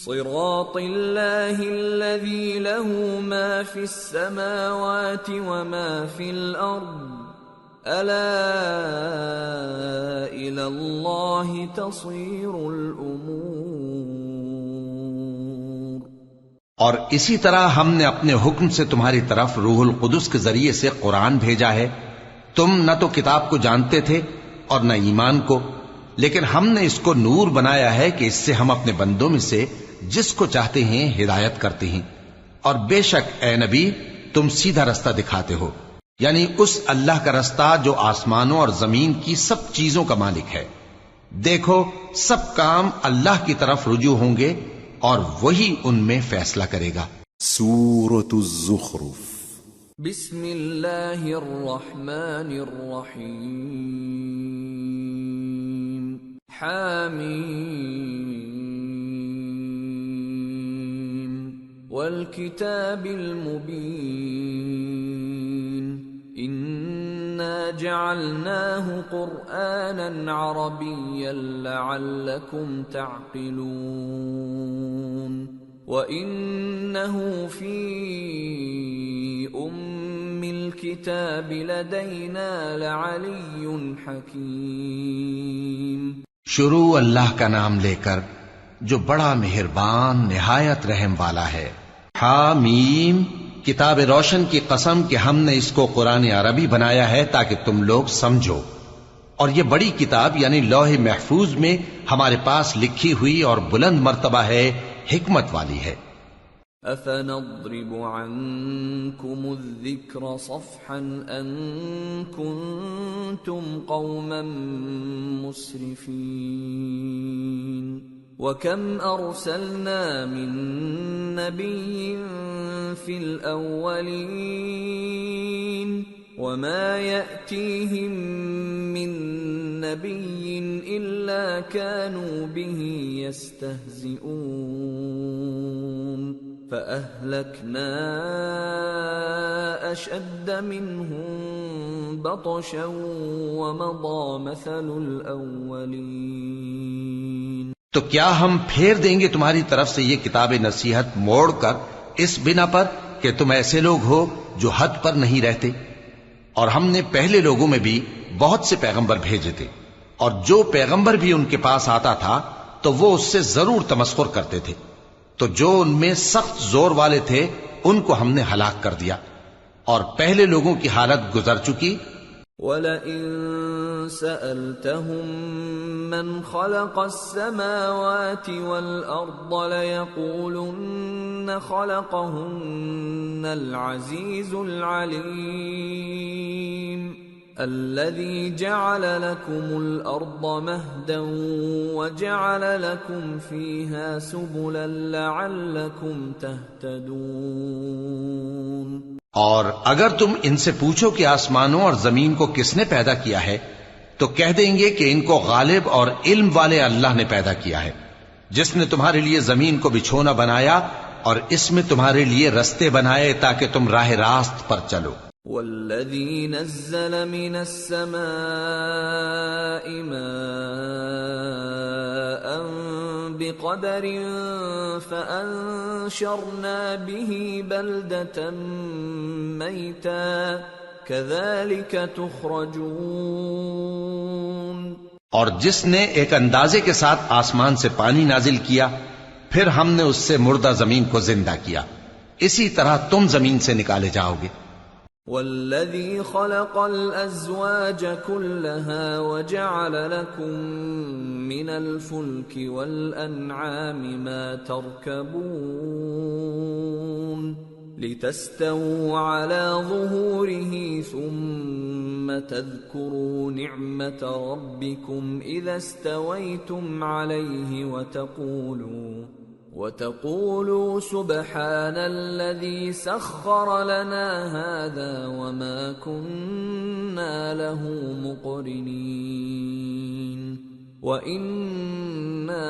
صراط الله الذي له ما في السماوات وما في الأرض ألا إلى الله تصير الأمور. اور اسی طرح ہم نے اپنے حکم سے تمہاری طرف روح القدس کے ذریعے سے قرآن بھیجا ہے. تم نہ تو کتاب کو جانتے تھے اور نہ ایمان کو، لیکن ہم نے اس کو نور بنایا ہے کہ اس سے ہم اپنے بندوں میں سے جس کو چاہتے ہیں ہدایت کرتے ہیں. اور بے شک اے نبی تم سیدھا رستہ دکھاتے ہو، یعنی اس اللہ کا رستہ جو آسمانوں اور زمین کی سب چیزوں کا مالک ہے. دیکھو سب کام اللہ کی طرف رجوع ہوں گے اور وہی ان میں فیصلہ کرے گا. سورة الزخرف. بسم اللہ الرحمن الرحیم. حامیم والکتاب المبین انا جعلناه قرآنا عربیا لعلکم تعقلون وَإِنَّهُ فِي أُمِّ الْكِتَابِ لَدَيْنَا لَعَلِيٌّ حَكِيمٌ. شروع اللہ کا نام لے کر جو بڑا مہربان نہایت رحم والا ہے. حامیم کتاب روشن کی قسم کہ ہم نے اس کو قرآن عربی بنایا ہے تاکہ تم لوگ سمجھو. اور یہ بڑی کتاب یعنی لوح محفوظ میں ہمارے پاس لکھی ہوئی اور بلند مرتبہ ہے، حکمت والی ہے. أَفَنَضْرِبُ عَنْكُمُ الذِّكْرَ صَفْحًا أَن كُنْتُمْ قَوْمًا مُسْرِفِينَ. وَكَمْ أَرْسَلْنَا مِن نَّبِيٍّ فِي الْأَوَّلِينَ وَمَا يَأْتِيهِم مِّن نَّبِيٍّ إِلَّا كَانُوا بِهِ يَسْتَهْزِئُونَ فَأَهْلَكْنَا أَشَدَّ مِنْهُم بَطْشًا وَمَضَىٰ مَثَلُ الْأَوَّلِينَ. تو کیا ہم پھیر دیں گے تمہاری طرف سے یہ کتاب نصیحت موڑ کر اس بنا پر کہ تم ایسے لوگ ہو جو حد پر نہیں رہتے؟ اور ہم نے پہلے لوگوں میں بھی بہت سے پیغمبر بھیجے تھے، اور جو پیغمبر بھی ان کے پاس آتا تھا تو وہ اس سے ضرور تمسخر کرتے تھے. تو جو ان میں سخت زور والے تھے ان کو ہم نے ہلاک کر دیا، اور پہلے لوگوں کی حالت گزر چکی. وَلَئِن سَأَلْتَهُم مَّنْ خَلَقَ السَّمَاوَاتِ وَالْأَرْضَ لَيَقُولُنَّ خَلَقَهُنَّ الْعَزِيزُ الْعَلِيمُ الَّذِي جَعَلَ لَكُمُ الْأَرْضَ مَهْدًا وَجَعَلَ لَكُمْ فِيهَا سُبُلًا لَعَلَّكُمْ تَهْتَدُونَ. اور اگر تم ان سے پوچھو کہ آسمانوں اور زمین کو کس نے پیدا کیا ہے تو کہہ دیں گے کہ ان کو غالب اور علم والے اللہ نے پیدا کیا ہے، جس نے تمہارے لیے زمین کو بچھونا بنایا اور اس میں تمہارے لیے رستے بنائے تاکہ تم راہ راست پر چلو. والذی نزل من السماء ماء بقدر فأنشرنا به بلدة میتا كذلك تخرجون. اور جس نے ایک اندازے کے ساتھ آسمان سے پانی نازل کیا پھر ہم نے اس سے مردہ زمین کو زندہ کیا، اسی طرح تم زمین سے نکالے جاؤ گے. والذی خلق الازواج كلها وجعل لكم من الفلك والانعام ما تركبون لتستووا على ظهوره ثم تذكروا نعمة ربكم إذا استويتم عليه وَتَقُولُوا سُبْحَانَ الَّذِي سَخَّرَ لَنَا هَذَا وَمَا كُنَّا لَهُ مُقْرِنِينَ وَإِنَّا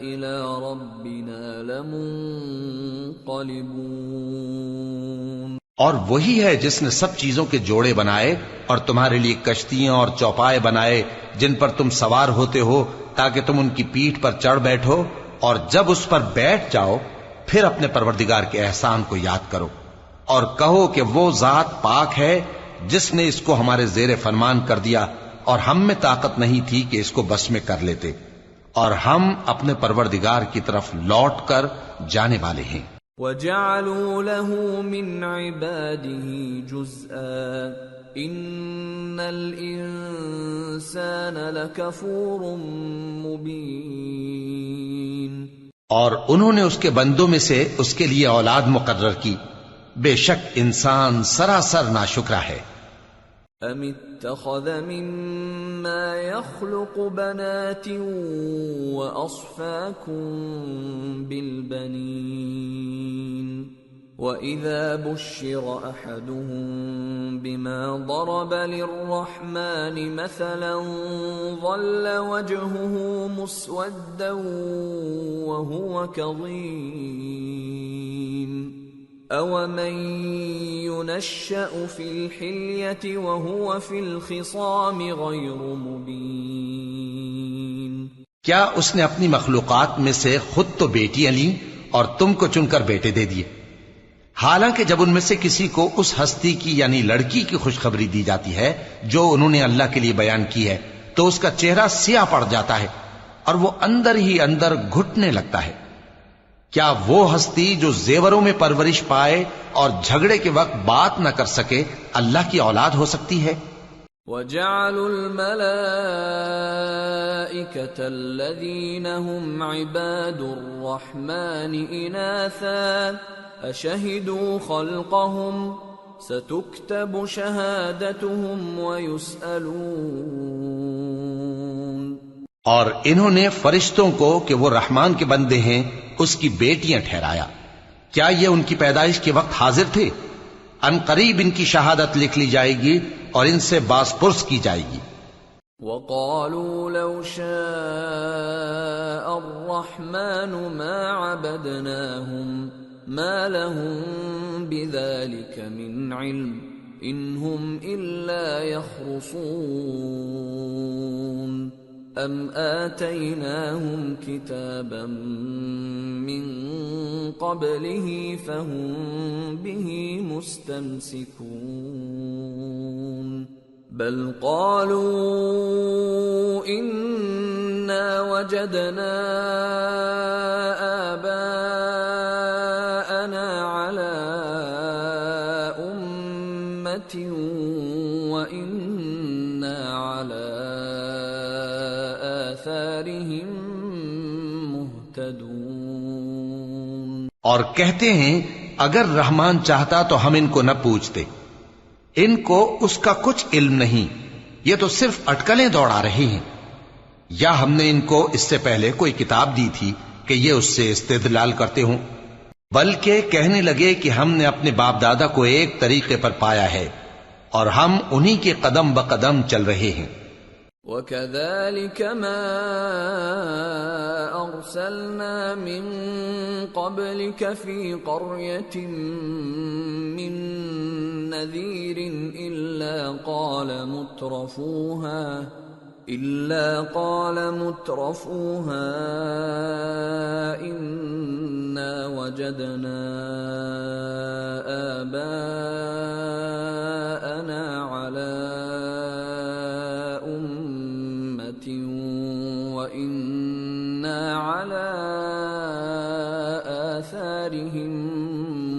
إِلَى رَبِّنَا لَمُنقَلِبُونَ۔ اور وہی ہے جس نے سب چیزوں کے جوڑے بنائے اور تمہارے لیے کشتیاں اور چوپائے بنائے جن پر تم سوار ہوتے ہو تاکہ تم ان کی پیٹھ پر چڑھ بیٹھو، اور جب اس پر بیٹھ جاؤ پھر اپنے پروردگار کے احسان کو یاد کرو اور کہو کہ وہ ذات پاک ہے جس نے اس کو ہمارے زیر فرمان کر دیا اور ہم میں طاقت نہیں تھی کہ اس کو بس میں کر لیتے، اور ہم اپنے پروردگار کی طرف لوٹ کر جانے والے ہیں۔ وَجَعَلُوا لَهُ مِنْ عِبَادِهِ جُزْءًا إِنَّ الْإِنسَانَ لَكَفُورٌ مُبِينٌ۔ اور انہوں نے اس کے بندوں میں سے اس کے لیے اولاد مقرر کی، بے شک انسان سراسر ناشکرا ہے۔ أَمِ اتَّخَذَ مِمَّا يَخْلُقُ بَنَاتٍ وَأَصْفَاكُم بِالْبَنِينَ وَإِذَا بُشِّرَ أَحَدُهُم بِمَا ضَرَبَ لِلرَّحْمَنِ مَثَلًا ظَلَّ وَجْهُهُ مُسْوَدًّا وَهُوَ كَظِيمٌ أَوَمَن يُنَشَّأُ فِي الْحِلْيَةِ وَهُوَ فِي الْخِصَامِ غَيْرُ مُبِينٍ۔ کیا اس نے اپنی مخلوقات میں سے خود تو بیٹیاں لیں اور تم کو چن کر بیٹے دے دیے، حالانکہ جب ان میں سے کسی کو اس ہستی کی یعنی لڑکی کی خوشخبری دی جاتی ہے جو انہوں نے اللہ کے لیے بیان کی ہے تو اس کا چہرہ سیاہ پڑ جاتا ہے اور وہ اندر ہی اندر گھٹنے لگتا ہے۔ کیا وہ ہستی جو زیوروں میں پرورش پائے اور جھگڑے کے وقت بات نہ کر سکے اللہ کی اولاد ہو سکتی ہے؟ وَجَعَلُوا الْمَلَائِكَةَ الَّذِينَ هُمْ عِبَادُ الرَّحْمَنِ إِنَاثًا أَشَهِدُوا خَلْقَهُمْ سَتُكْتَبُ شَهَادَتُهُمْ وَيُسْأَلُونَ۔ اور انہوں نے فرشتوں کو کہ وہ رحمان کے بندے ہیں اس کی بیٹیاں ٹھہرایا، کیا یہ ان کی پیدائش کے وقت حاضر تھے؟ ان قریب ان کی شہادت لکھ لی جائے گی اور ان سے باز پرس کی جائے گی۔ وَقَالُوا لَوْ شَاءَ الرَّحْمَنُ مَا عَبَدْنَاهُمْ مَا لَهُم بِذَلِكَ مِنْ عِلْمٍ إِنْ هُمْ إِلَّا يَخْرُصُونَ أَمْ آتَيْنَاهُمْ كِتَابًا مِّن قَبْلِهِ فَهُمْ بِهِ مُسْتَمْسِكُونَ بَلْ قَالُوا إِنَّا وَجَدْنَا آبَاءَنَا عَلَى أُمَّةٍ وَإِنَّا عَلَى مہتدون۔ اور کہتے ہیں اگر رحمان چاہتا تو ہم ان کو نہ پوچھتے، ان کو اس کا کچھ علم نہیں، یہ تو صرف اٹکلیں دوڑا رہے ہیں، یا ہم نے ان کو اس سے پہلے کوئی کتاب دی تھی کہ یہ اس سے استدلال کرتے ہوں، بلکہ کہنے لگے کہ ہم نے اپنے باپ دادا کو ایک طریقے پر پایا ہے اور ہم انہی کے قدم بقدم چل رہے ہیں۔ وَكَذَلِكَ مَا أَرْسَلْنَا مِن قَبْلِكَ فِي قَرْيَةٍ مِّن نَّذِيرٍ إِلَّا قَالَ مُتْرَفُوهَا إِنَّا وَجَدْنَا آبَاءَنَا عَلَى وَإِنَّا عَلَى آثَارِهِمْ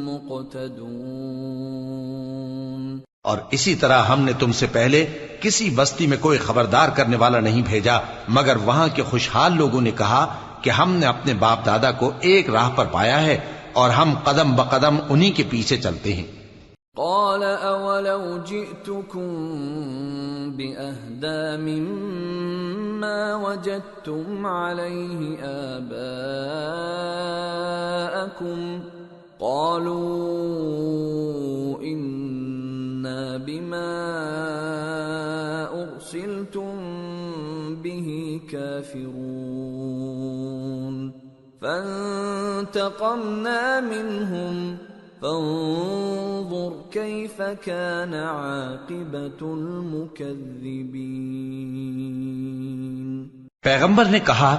مُقْتَدُونَ۔ اور اسی طرح ہم نے تم سے پہلے کسی بستی میں کوئی خبردار کرنے والا نہیں بھیجا مگر وہاں کے خوشحال لوگوں نے کہا کہ ہم نے اپنے باپ دادا کو ایک راہ پر پایا ہے اور ہم قدم بقدم انہی کے پیچھے چلتے ہیں۔ قال اولو جئتكم باهدى مما وجدتم عليه آباءكم قالوا انا بما ارسلتم به كافرون فانتقمنا منهم فانظر كيف كان عاقبة المكذبين۔ پیغمبر نے کہا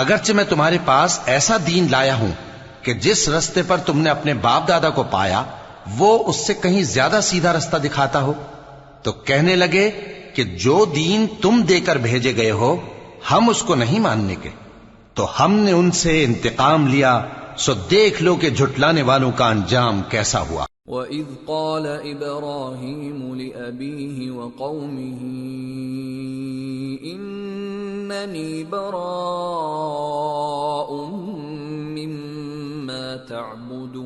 اگرچہ میں تمہارے پاس ایسا دین لایا ہوں کہ جس رستے پر تم نے اپنے باپ دادا کو پایا وہ اس سے کہیں زیادہ سیدھا رستہ دکھاتا ہو، تو کہنے لگے کہ جو دین تم دے کر بھیجے گئے ہو ہم اس کو نہیں ماننے کے، تو ہم نے ان سے انتقام لیا، سو دیکھ لو کہ جھٹلانے والوں کا انجام کیسا ہوا۔ وَإِذْ قَالَ إِبْرَاهِيمُ لِأَبِيهِ وَقَوْمِهِ إِنَّنِي بَرَاءٌ مِّمَّا تَعْبُدُونَ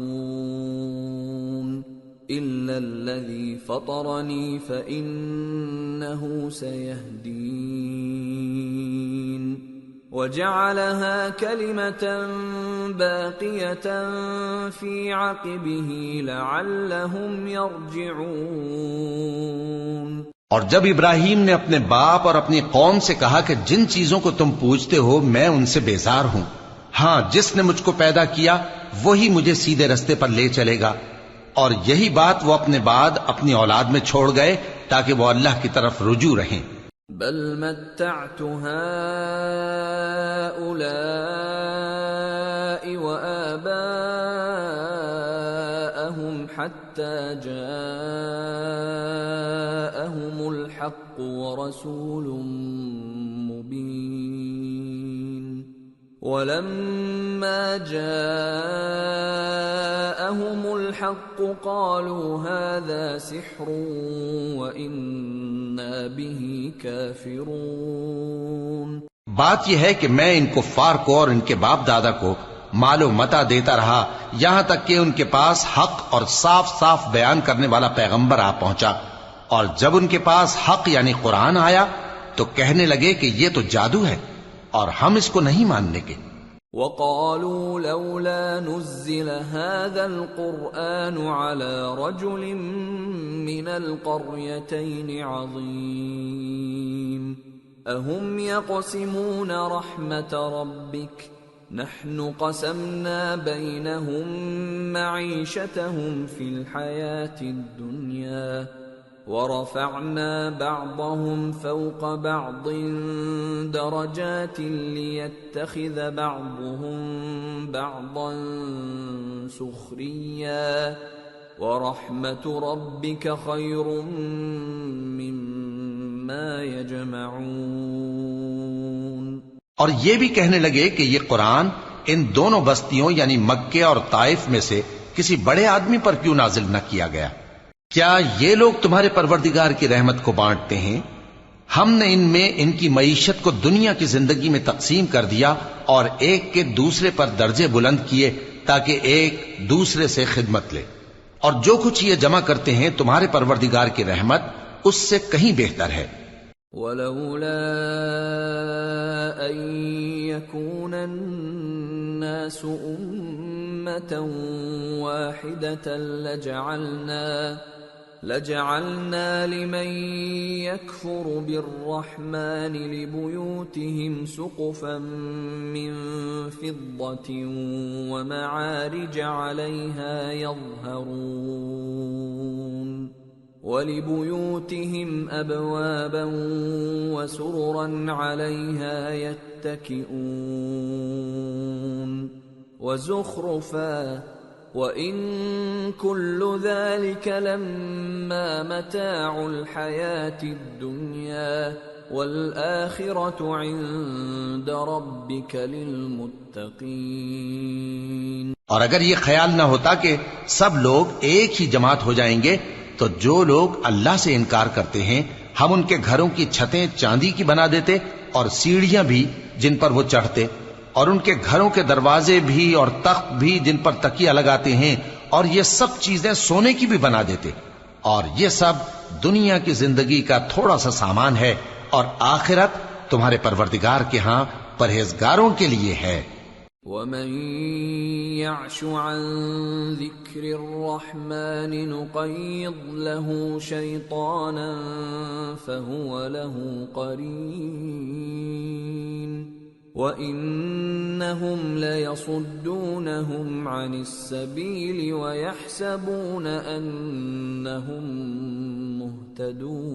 إِلَّا الَّذِي فَطَرَنِي فَإِنَّهُ سَيَهْدِينِ وَجَعَلَهَا كَلِمَةً بَاقِيَةً فِي عَقِبِهِ لَعَلَّهُمْ يَرْجِعُونَ۔ اور جب ابراہیم نے اپنے باپ اور اپنی قوم سے کہا کہ جن چیزوں کو تم پوجتے ہو میں ان سے بیزار ہوں، ہاں جس نے مجھ کو پیدا کیا وہی مجھے سیدھے رستے پر لے چلے گا، اور یہی بات وہ اپنے بعد اپنی اولاد میں چھوڑ گئے تاکہ وہ اللہ کی طرف رجوع رہیں۔ بل متعت هؤلاء وآباءهم حتى جاءهم الحق ورسول مبين ولما جاءهم الحق قالوا هذا سحر وإنا به كافرون۔ بات یہ ہے کہ میں ان کفار کو اور ان کے باپ دادا کو مال و متاع دیتا رہا یہاں تک کہ ان کے پاس حق اور صاف صاف بیان کرنے والا پیغمبر آ پہنچا، اور جب ان کے پاس حق یعنی قرآن آیا تو کہنے لگے کہ یہ تو جادو ہے اور ہم اس کو نہیں ماننے کے۔ وَقَالُوا لَوْلَا نُزِّلَ هَذَا الْقُرْآنُ عَلَى رَجُلٍ مِّنَ الْقَرْيَتَيْنِ عَظِيمٍ أَهُمْ يَقْسِمُونَ رَحْمَةَ رَبِّكَ نَحْنُ قَسَمْنَا بَيْنَهُمْ مَعِيشَتَهُمْ فِي الْحَيَاةِ الدُّنْيَا وَرَفَعْنَا بَعْضَهُمْ فَوْقَ بَعْضٍ دَرَجَاتٍ لِيَتَّخِذَ بَعْضُهُمْ بَعْضًا سُخْرِيًّا وَرَحْمَةُ رَبِّكَ خَيْرٌ مِّمَّا يَجْمَعُونَ۔ اور یہ بھی کہنے لگے کہ یہ قرآن ان دونوں بستیوں یعنی مکے اور طائف میں سے کسی بڑے آدمی پر کیوں نازل نہ کیا گیا؟ کیا یہ لوگ تمہارے پروردگار کی رحمت کو بانٹتے ہیں؟ ہم نے ان میں ان کی معیشت کو دنیا کی زندگی میں تقسیم کر دیا اور ایک کے دوسرے پر درجے بلند کیے تاکہ ایک دوسرے سے خدمت لے، اور جو کچھ یہ جمع کرتے ہیں تمہارے پروردگار کی رحمت اس سے کہیں بہتر ہے۔ وَلَوْلَا أَن يَكُونَ النَّاسُ أُمَّةً وَاحِدَةً لَجَعَلْنَا لِمَن يَكْفُرُ بِالرَّحْمَنِ لِبُيُوتِهِمْ سُقُفًا مِّن فِضَّةٍ وَمَعَارِجَ عَلَيْهَا يَظْهَرُونَ وَلِبُيُوتِهِمْ أَبْوَابًا وَسُرُرًا عَلَيْهَا يَتَّكِئُونَ وَزُخْرُفًا وَإِن كُلُّ ذَلِكَ لَمَّا مَتَاعُ الْحَيَاةِ الدُّنْيَا وَالْآخِرَةُ عِندَ رَبِّكَ لِلْمُتَّقِينَ۔ اور اگر یہ خیال نہ ہوتا کہ سب لوگ ایک ہی جماعت ہو جائیں گے تو جو لوگ اللہ سے انکار کرتے ہیں ہم ان کے گھروں کی چھتیں چاندی کی بنا دیتے اور سیڑھیاں بھی جن پر وہ چڑھتے، اور ان کے گھروں کے دروازے بھی اور تخت بھی جن پر تکیہ لگاتے ہیں اور یہ سب چیزیں سونے کی بھی بنا دیتے، اور یہ سب دنیا کی زندگی کا تھوڑا سا سامان ہے، اور آخرت تمہارے پروردگار کے ہاں پرہیزگاروں کے لیے ہے۔ وَمَن يَعْشُ عَن ذِكْرِ الرَّحْمَنِ نُقَيِّضْ لَهُ شَيْطَانًا فَهُوَ لَهُ قَرِينٌ وَإِنَّهُمْ لَيَصُدُّونَهُمْ عَنِ السَّبِيلِ وَيَحْسَبُونَ أَنَّهُمْ مُهْتَدُونَ۔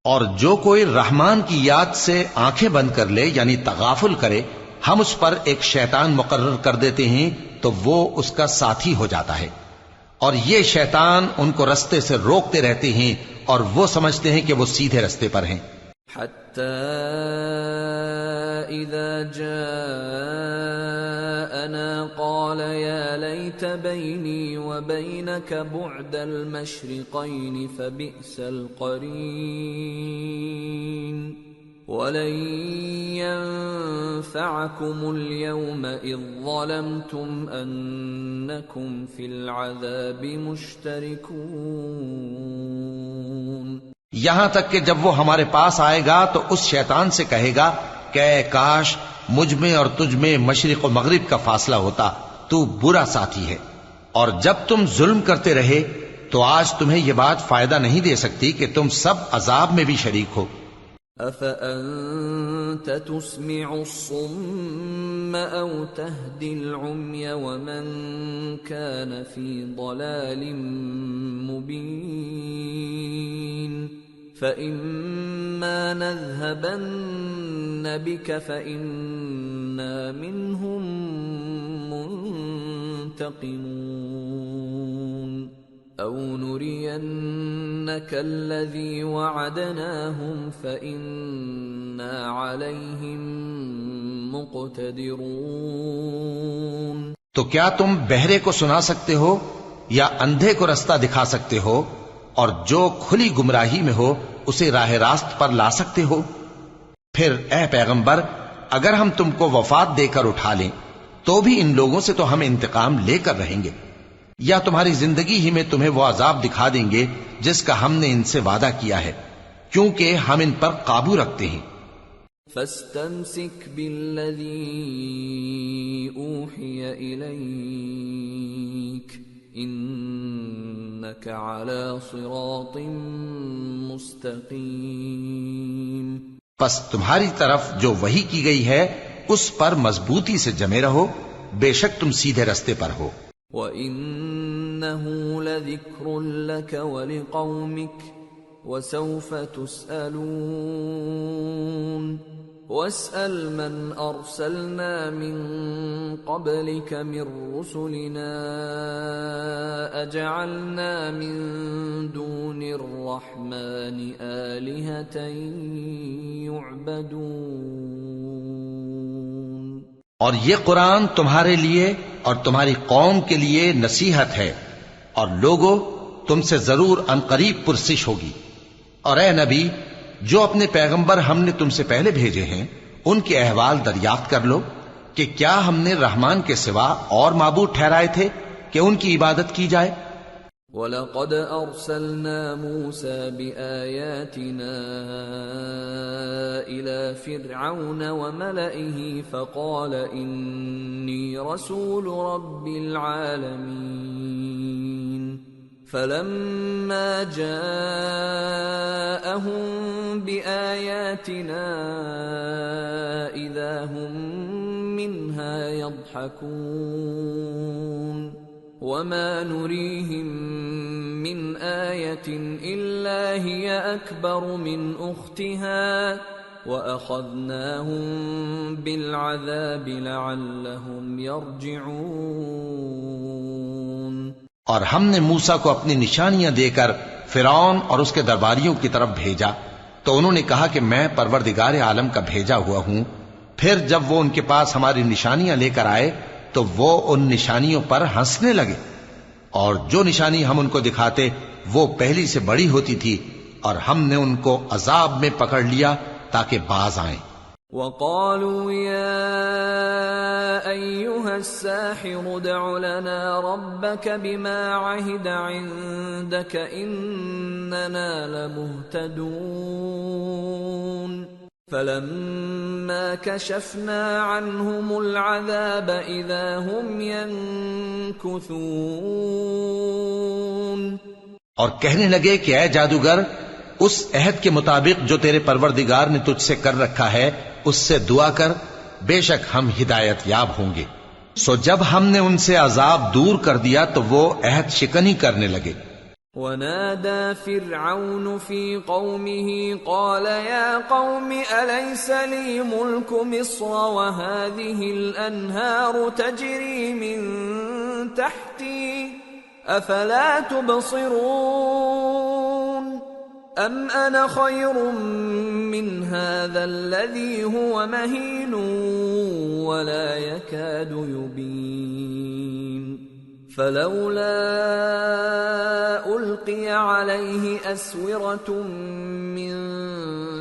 اور جو کوئی رحمان کی یاد سے آنکھیں بند کر لے یعنی تغافل کرے، ہم اس پر ایک شیطان مقرر کر دیتے ہیں تو وہ اس کا ساتھی ہو جاتا ہے، اور یہ شیطان ان کو رستے سے روکتے رہتے ہیں اور وہ سمجھتے ہیں کہ وہ سیدھے رستے پر ہیں۔ حتى إذا جاءنا قال يا ليت بيني وبينك بعد المشرقين فبئس القرين ولن ينفعكم اليوم إذ ظلمتم أنكم في العذاب مشتركون۔ یہاں تک کہ جب وہ ہمارے پاس آئے گا تو اس شیطان سے کہے گا کہ اے کاش مجھ میں اور تجھ میں مشرق و مغرب کا فاصلہ ہوتا، تو برا ساتھی ہے، اور جب تم ظلم کرتے رہے تو آج تمہیں یہ بات فائدہ نہیں دے سکتی کہ تم سب عذاب میں بھی شریک ہو۔ أَفَأَنْتَ تُسْمِعُ الصُّمَّ أَوْ تَهْدِي الْعُمْيَ وَمَنْ كَانَ فِي ضَلَالٍ مُبِينٍ فَإِمَّا نَذْهَبَنَّ بِكَ فَإِنَّا مِنْهُمْ مُنْتَقِمُونَ أَوْ نُرِيَنَّكَ الَّذِي وَعَدْنَاهُمْ فَإِنَّا عَلَيْهِمْ مُقْتَدِرُونَ۔ تو کیا تم بہرے کو سنا سکتے ہو یا اندھے کو رستہ دکھا سکتے ہو، اور جو کھلی گمراہی میں ہو اسے راہ راست پر لا سکتے ہو؟ پھر اے پیغمبر، اگر ہم تم کو وفات دے کر اٹھا لیں تو بھی ان لوگوں سے تو ہم انتقام لے کر رہیں گے، یا تمہاری زندگی ہی میں تمہیں وہ عذاب دکھا دیں گے جس کا ہم نے ان سے وعدہ کیا ہے، کیونکہ ہم ان پر قابو رکھتے ہیں۔ فَاسْتَمْسِكْ بِالَّذِي أُوحِيَ إِلَيْكَ إِنَّكَ عَلَى صِرَاطٍ مُسْتَقِيمٍ۔ پس تمہاری طرف جو وحی کی گئی ہے اس پر مضبوطی سے جمے رہو، بے شک تم سیدھے رستے پر ہو۔ وَإِنَّهُ لَذِكْرٌ لَكَ وَلِقَوْمِكَ وَسَوْفَ تُسْأَلُونَ وَاسْأَلْ مَنْ أَرْسَلْنَا مِنْ قَبْلِكَ مِنْ رُسُلِنَا أَجَعَلْنَا مِنْ دُونِ الرَّحْمَنِ آلِهَةً يُعْبَدُونَ۔ اور یہ قرآن تمہارے لیے اور تمہاری قوم کے لیے نصیحت ہے، اور لوگوں تم سے ضرور عنقریب پرسش ہوگی۔ اور اے نبی، جو اپنے پیغمبر ہم نے تم سے پہلے بھیجے ہیں ان کے احوال دریافت کر لو کہ کیا ہم نے رحمان کے سوا اور معبود ٹھہرائے تھے کہ ان کی عبادت کی جائے؟ وَلَقَدْ أَرْسَلْنَا مُوسَى بِآيَاتِنَا إِلَى فِرْعَوْنَ وَمَلَئِهِ فَقَالَ إِنِّي رَسُولُ رَبِّ الْعَالَمِينَ فَلَمَّا جَاءَهُم بِآيَاتِنَا إِذَا هُم مِّنْهَا يَضْحَكُونَ وَمَا نُرِيهِم مِّنْ آيَةٍ إِلَّا هِيَ أَكْبَرُ مِنْ أُخْتِهَا وَأَخَذْنَاهُم بِالْعَذَابِ لَعَلَّهُمْ يَرْجِعُونَ۔ اور ہم نے موسیٰ کو اپنی نشانیاں دے کر فرعون اور اس کے درباریوں کی طرف بھیجا تو انہوں نے کہا کہ میں پروردگار عالم کا بھیجا ہوا ہوں۔ پھر جب وہ ان کے پاس ہماری نشانیاں لے کر آئے تو وہ ان نشانیوں پر ہنسنے لگے، اور جو نشانی ہم ان کو دکھاتے وہ پہلی سے بڑی ہوتی تھی، اور ہم نے ان کو عذاب میں پکڑ لیا تاکہ باز آئیں۔ وَقَالُوا يَا أيها الساحر ادع لنا ربك بما عهد عندك إننا لمهتدون فلما كشفنا عنهم العذاب إذا هم ينكثون. اور کہنے لگے کہ اے جادوگر اس عہد کے مطابق جو تیرے پروردگار نے تجھ سے کر رکھا ہے اس سے دعا کر، بے شک ہم ہدایت یاب ہوں گے. سو جب ہم نے ان سے عذاب دور کر دیا تو وہ عہد شکنی کرنے لگے. ونادى فرعون في قومه قال يا قوم أليس لي ملك مصر وهذه الأنهار تجري من تحتي أفلا تبصرون أم أنا خير من هذا الذي هو مهين ولا يكاد يبين فلولا ألقي عليه أسورة من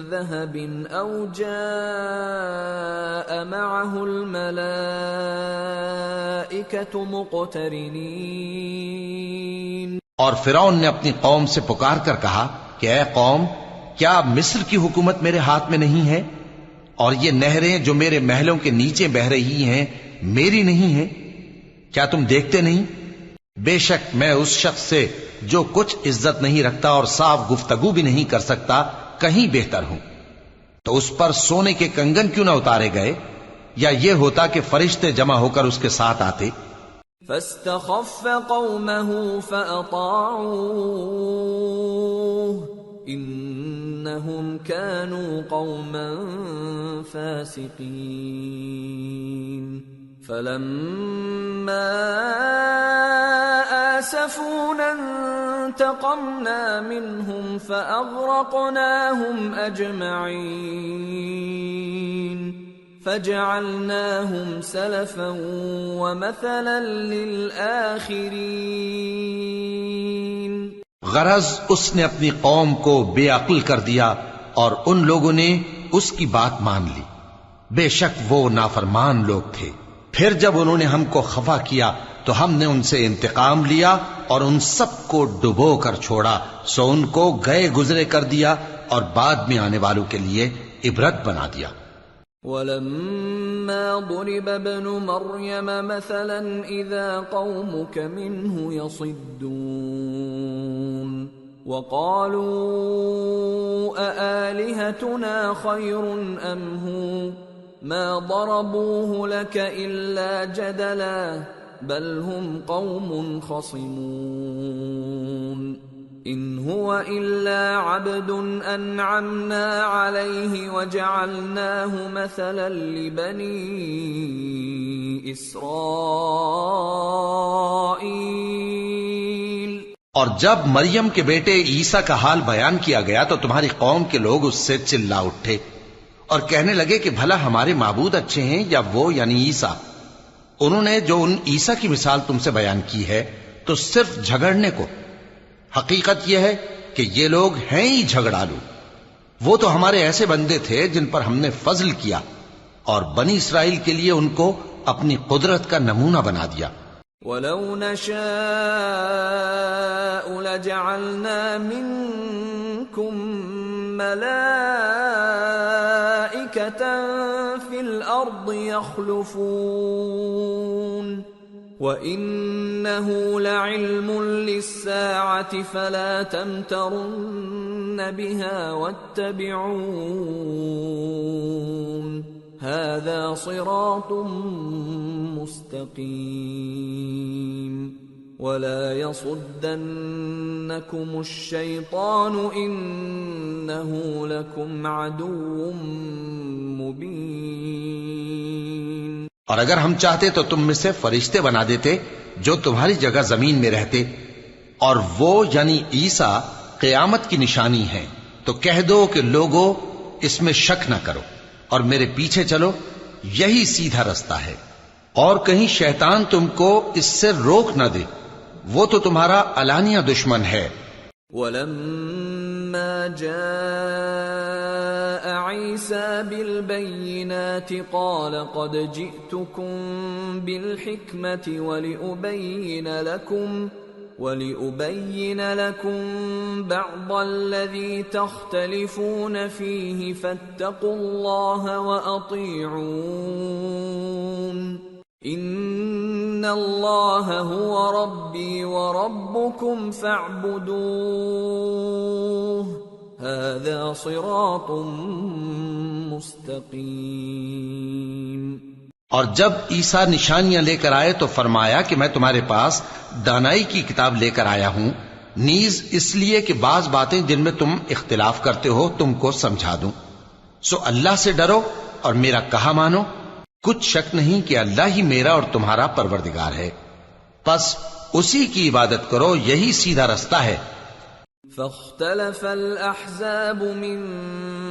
ذهب أو جاء معه الملائكة مقترنين. اور فرعون نے اپنی قوم سے پکار کر کہا کہ اے قوم، کیا مصر کی حکومت میرے ہاتھ میں نہیں ہے اور یہ نہریں جو میرے محلوں کے نیچے بہ رہی ہیں میری نہیں ہیں؟ کیا تم دیکھتے نہیں؟ بے شک میں اس شخص سے جو کچھ عزت نہیں رکھتا اور صاف گفتگو بھی نہیں کر سکتا کہیں بہتر ہوں. تو اس پر سونے کے کنگن کیوں نہ اتارے گئے، یا یہ ہوتا کہ فرشتے جمع ہو کر اس کے ساتھ آتے. فاستخف قومه فأطاعوه إنهم كانوا قوما فاسقين. فلما آسفونا انتقمنا منهم فأغرقناهم أجمعين فجعلناهم سلفا ومثلا للآخرين. غرض اس نے اپنی قوم کو بے عقل کر دیا اور ان لوگوں نے اس کی بات مان لی. بے شک وہ نافرمان لوگ تھے. پھر جب انہوں نے ہم کو خفا کیا تو ہم نے ان سے انتقام لیا اور ان سب کو ڈبو کر چھوڑا. سو ان کو گئے گزرے کر دیا اور بعد میں آنے والوں کے لیے عبرت بنا دیا. وَلَمَّا ضُرِبَ ابْنُ مَرْيَمَ مَثَلًا إِذَا قَوْمُكَ مِنْهُ يَصِدُّونَ وَقَالُوا أَآلِهَتُنَا خَيْرٌ أَمْ هُوَ مَا ضَرَبُوهُ لَكَ إِلَّا جَدَلًا بَلْ هُمْ قَوْمٌ خَصِمُونَ. إِنْ هُوَ إِلَّا عَبْدٌ أَنْعَمْنَا عَلَيْهِ وَجَعَلْنَاهُ مَثَلًا لِبَنِي إِسْرَائِيلَ. اور جب مریم کے بیٹے عیسیٰ کا حال بیان کیا گیا تو تمہاری قوم کے لوگ اس سے چلا اٹھے اور کہنے لگے کہ بھلا ہمارے معبود اچھے ہیں یا وہ یعنی عیسیٰ. انہوں نے جو ان عیسیٰ کی مثال تم سے بیان کی ہے تو صرف جھگڑنے کو. حقیقت یہ ہے کہ یہ لوگ ہیں ہی جھگڑالو. وہ تو ہمارے ایسے بندے تھے جن پر ہم نے فضل کیا اور بنی اسرائیل کے لیے ان کو اپنی قدرت کا نمونہ بنا دیا. وَلَوْ نَشَاءُ لَجَعَلْنَا مِنْكُمْ مَلَائِكَةً فِي الْأَرْضِ يَخْلُفُونَ وَإِنَّهُ لَعِلْمٌ لِلسَّاعَةِ فَلَا تَمْتَرُنَّ بِهَا وَاتَّبِعُونِ هَذَا صِرَاطٌ مُسْتَقِيمٌ وَلَا يَصُدَّنَّكُمُ الشَّيْطَانُ إِنَّهُ لَكُمْ عَدُوٌّ مُبِينٌ. اور اگر ہم چاہتے تو تم میں سے فرشتے بنا دیتے جو تمہاری جگہ زمین میں رہتے، اور وہ یعنی عیسیٰ قیامت کی نشانی ہیں. تو کہہ دو کہ لوگوں اس میں شک نہ کرو اور میرے پیچھے چلو، یہی سیدھا رستہ ہے. اور کہیں شیطان تم کو اس سے روک نہ دے، وہ تو تمہارا علانیہ دشمن ہے. وَلَمَّا فلما جاء عيسى بالبينات قال قد جئتكم بالحكمة ولأبين لكم بعض الذي تختلفون فيه فاتقوا الله وأطيعون إن الله هو ربي وربكم فاعبدوه هذا صراط مستقيم۔ اور جب عیسیٰ نشانیاں لے کر آئے تو فرمایا کہ میں تمہارے پاس دانائی کی کتاب لے کر آیا ہوں، نیز اس لیے کہ بعض باتیں جن میں تم اختلاف کرتے ہو تم کو سمجھا دوں۔ سو اللہ سے ڈرو اور میرا کہا مانو، کچھ شک نہیں کہ اللہ ہی میرا اور تمہارا پروردگار ہے، پس اسی کی عبادت کرو، یہی سیدھا رستہ ہے۔ فاختلف الأحزاب من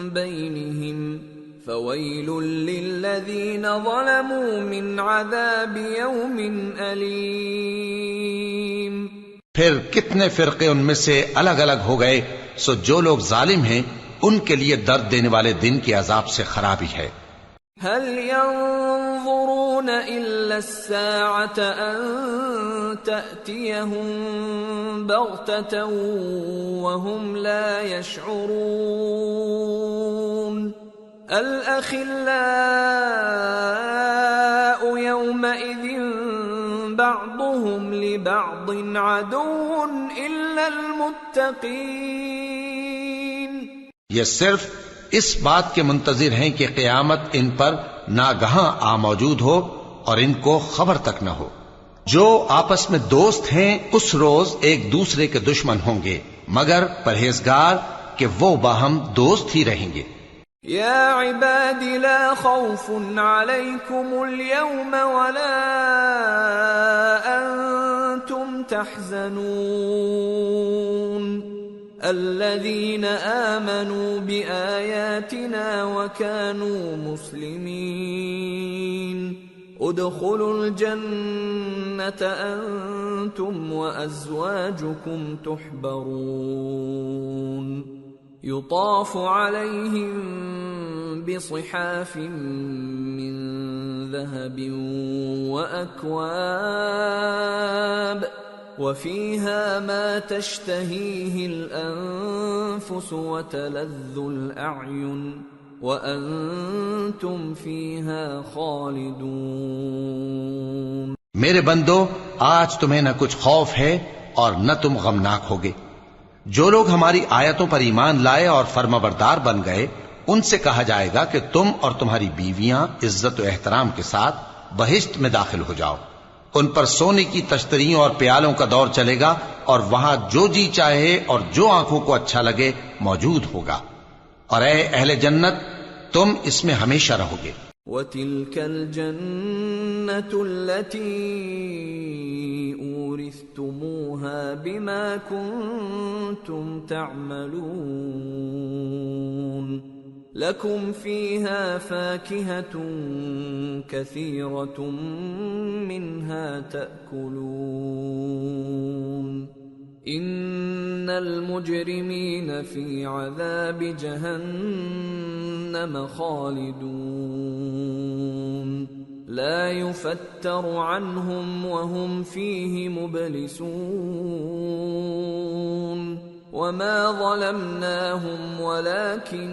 بينهم فويل للذين ظلموا من عذاب يوم أليم۔ پھر کتنے فرقے ان میں سے الگ الگ ہو گئے، سو جو لوگ ظالم ہیں ان کے لیے درد دینے والے دن کے عذاب سے خرابی ہے۔ هل ينظرون إلا الساعة أن تأتيهم بغتة وهم لا يشعرون الأخلاء يومئذ بعضهم لبعض عدو إلا المتقين۔ یہ صرف اس بات کے منتظر ہیں کہ قیامت ان پر ناگہاں آ موجود ہو اور ان کو خبر تک نہ ہو۔ جو آپس میں دوست ہیں اس روز ایک دوسرے کے دشمن ہوں گے، مگر پرہیزگار کہ وہ باہم دوست ہی رہیں گے۔ یا عباد لا خوف علیکم اليوم ولا انتم تحزنون الذين آمنوا بآياتنا وكانوا مسلمين ادخلوا الجنة أنتم وأزواجكم تحبرون يطاف عليهم بصحاف من ذهب وأكواب وفيها ما تشتهيه الأنفس وتلذ الأعين وأنتم فيها خالدون۔ میرے بندو، آج تمہیں نہ کچھ خوف ہے اور نہ تم غمناک ہوگے۔ جو لوگ ہماری آیتوں پر ایمان لائے اور فرمانبردار بن گئے ان سے کہا جائے گا کہ تم اور تمہاری بیویاں عزت و احترام کے ساتھ بہشت میں داخل ہو جاؤ۔ ان پر سونے کی تشتریوں اور پیالوں کا دور چلے گا اور وہاں جو جی چاہے اور جو آنکھوں کو اچھا لگے موجود ہوگا، اور اے اہل جنت تم اس میں ہمیشہ رہو گے۔ وَتِلْكَ الْجَنَّةُ الَّتِي أُورِثْتُمُوهَا بِمَا كُنْتُمْ تَعْمَلُونَ لَكُمْ فِيهَا فَاكِهَةٌ كَثِيرَةٌ مِنْهَا تَأْكُلُونَ إِنَّ الْمُجْرِمِينَ فِي عَذَابِ جَهَنَّمَ خَالِدُونَ لَا يُفَتَّرُ عَنْهُمْ وَهُمْ فِيهِ مُبْلِسُونَ وَمَا ظَلَمْنَاهُمْ وَلَكِنْ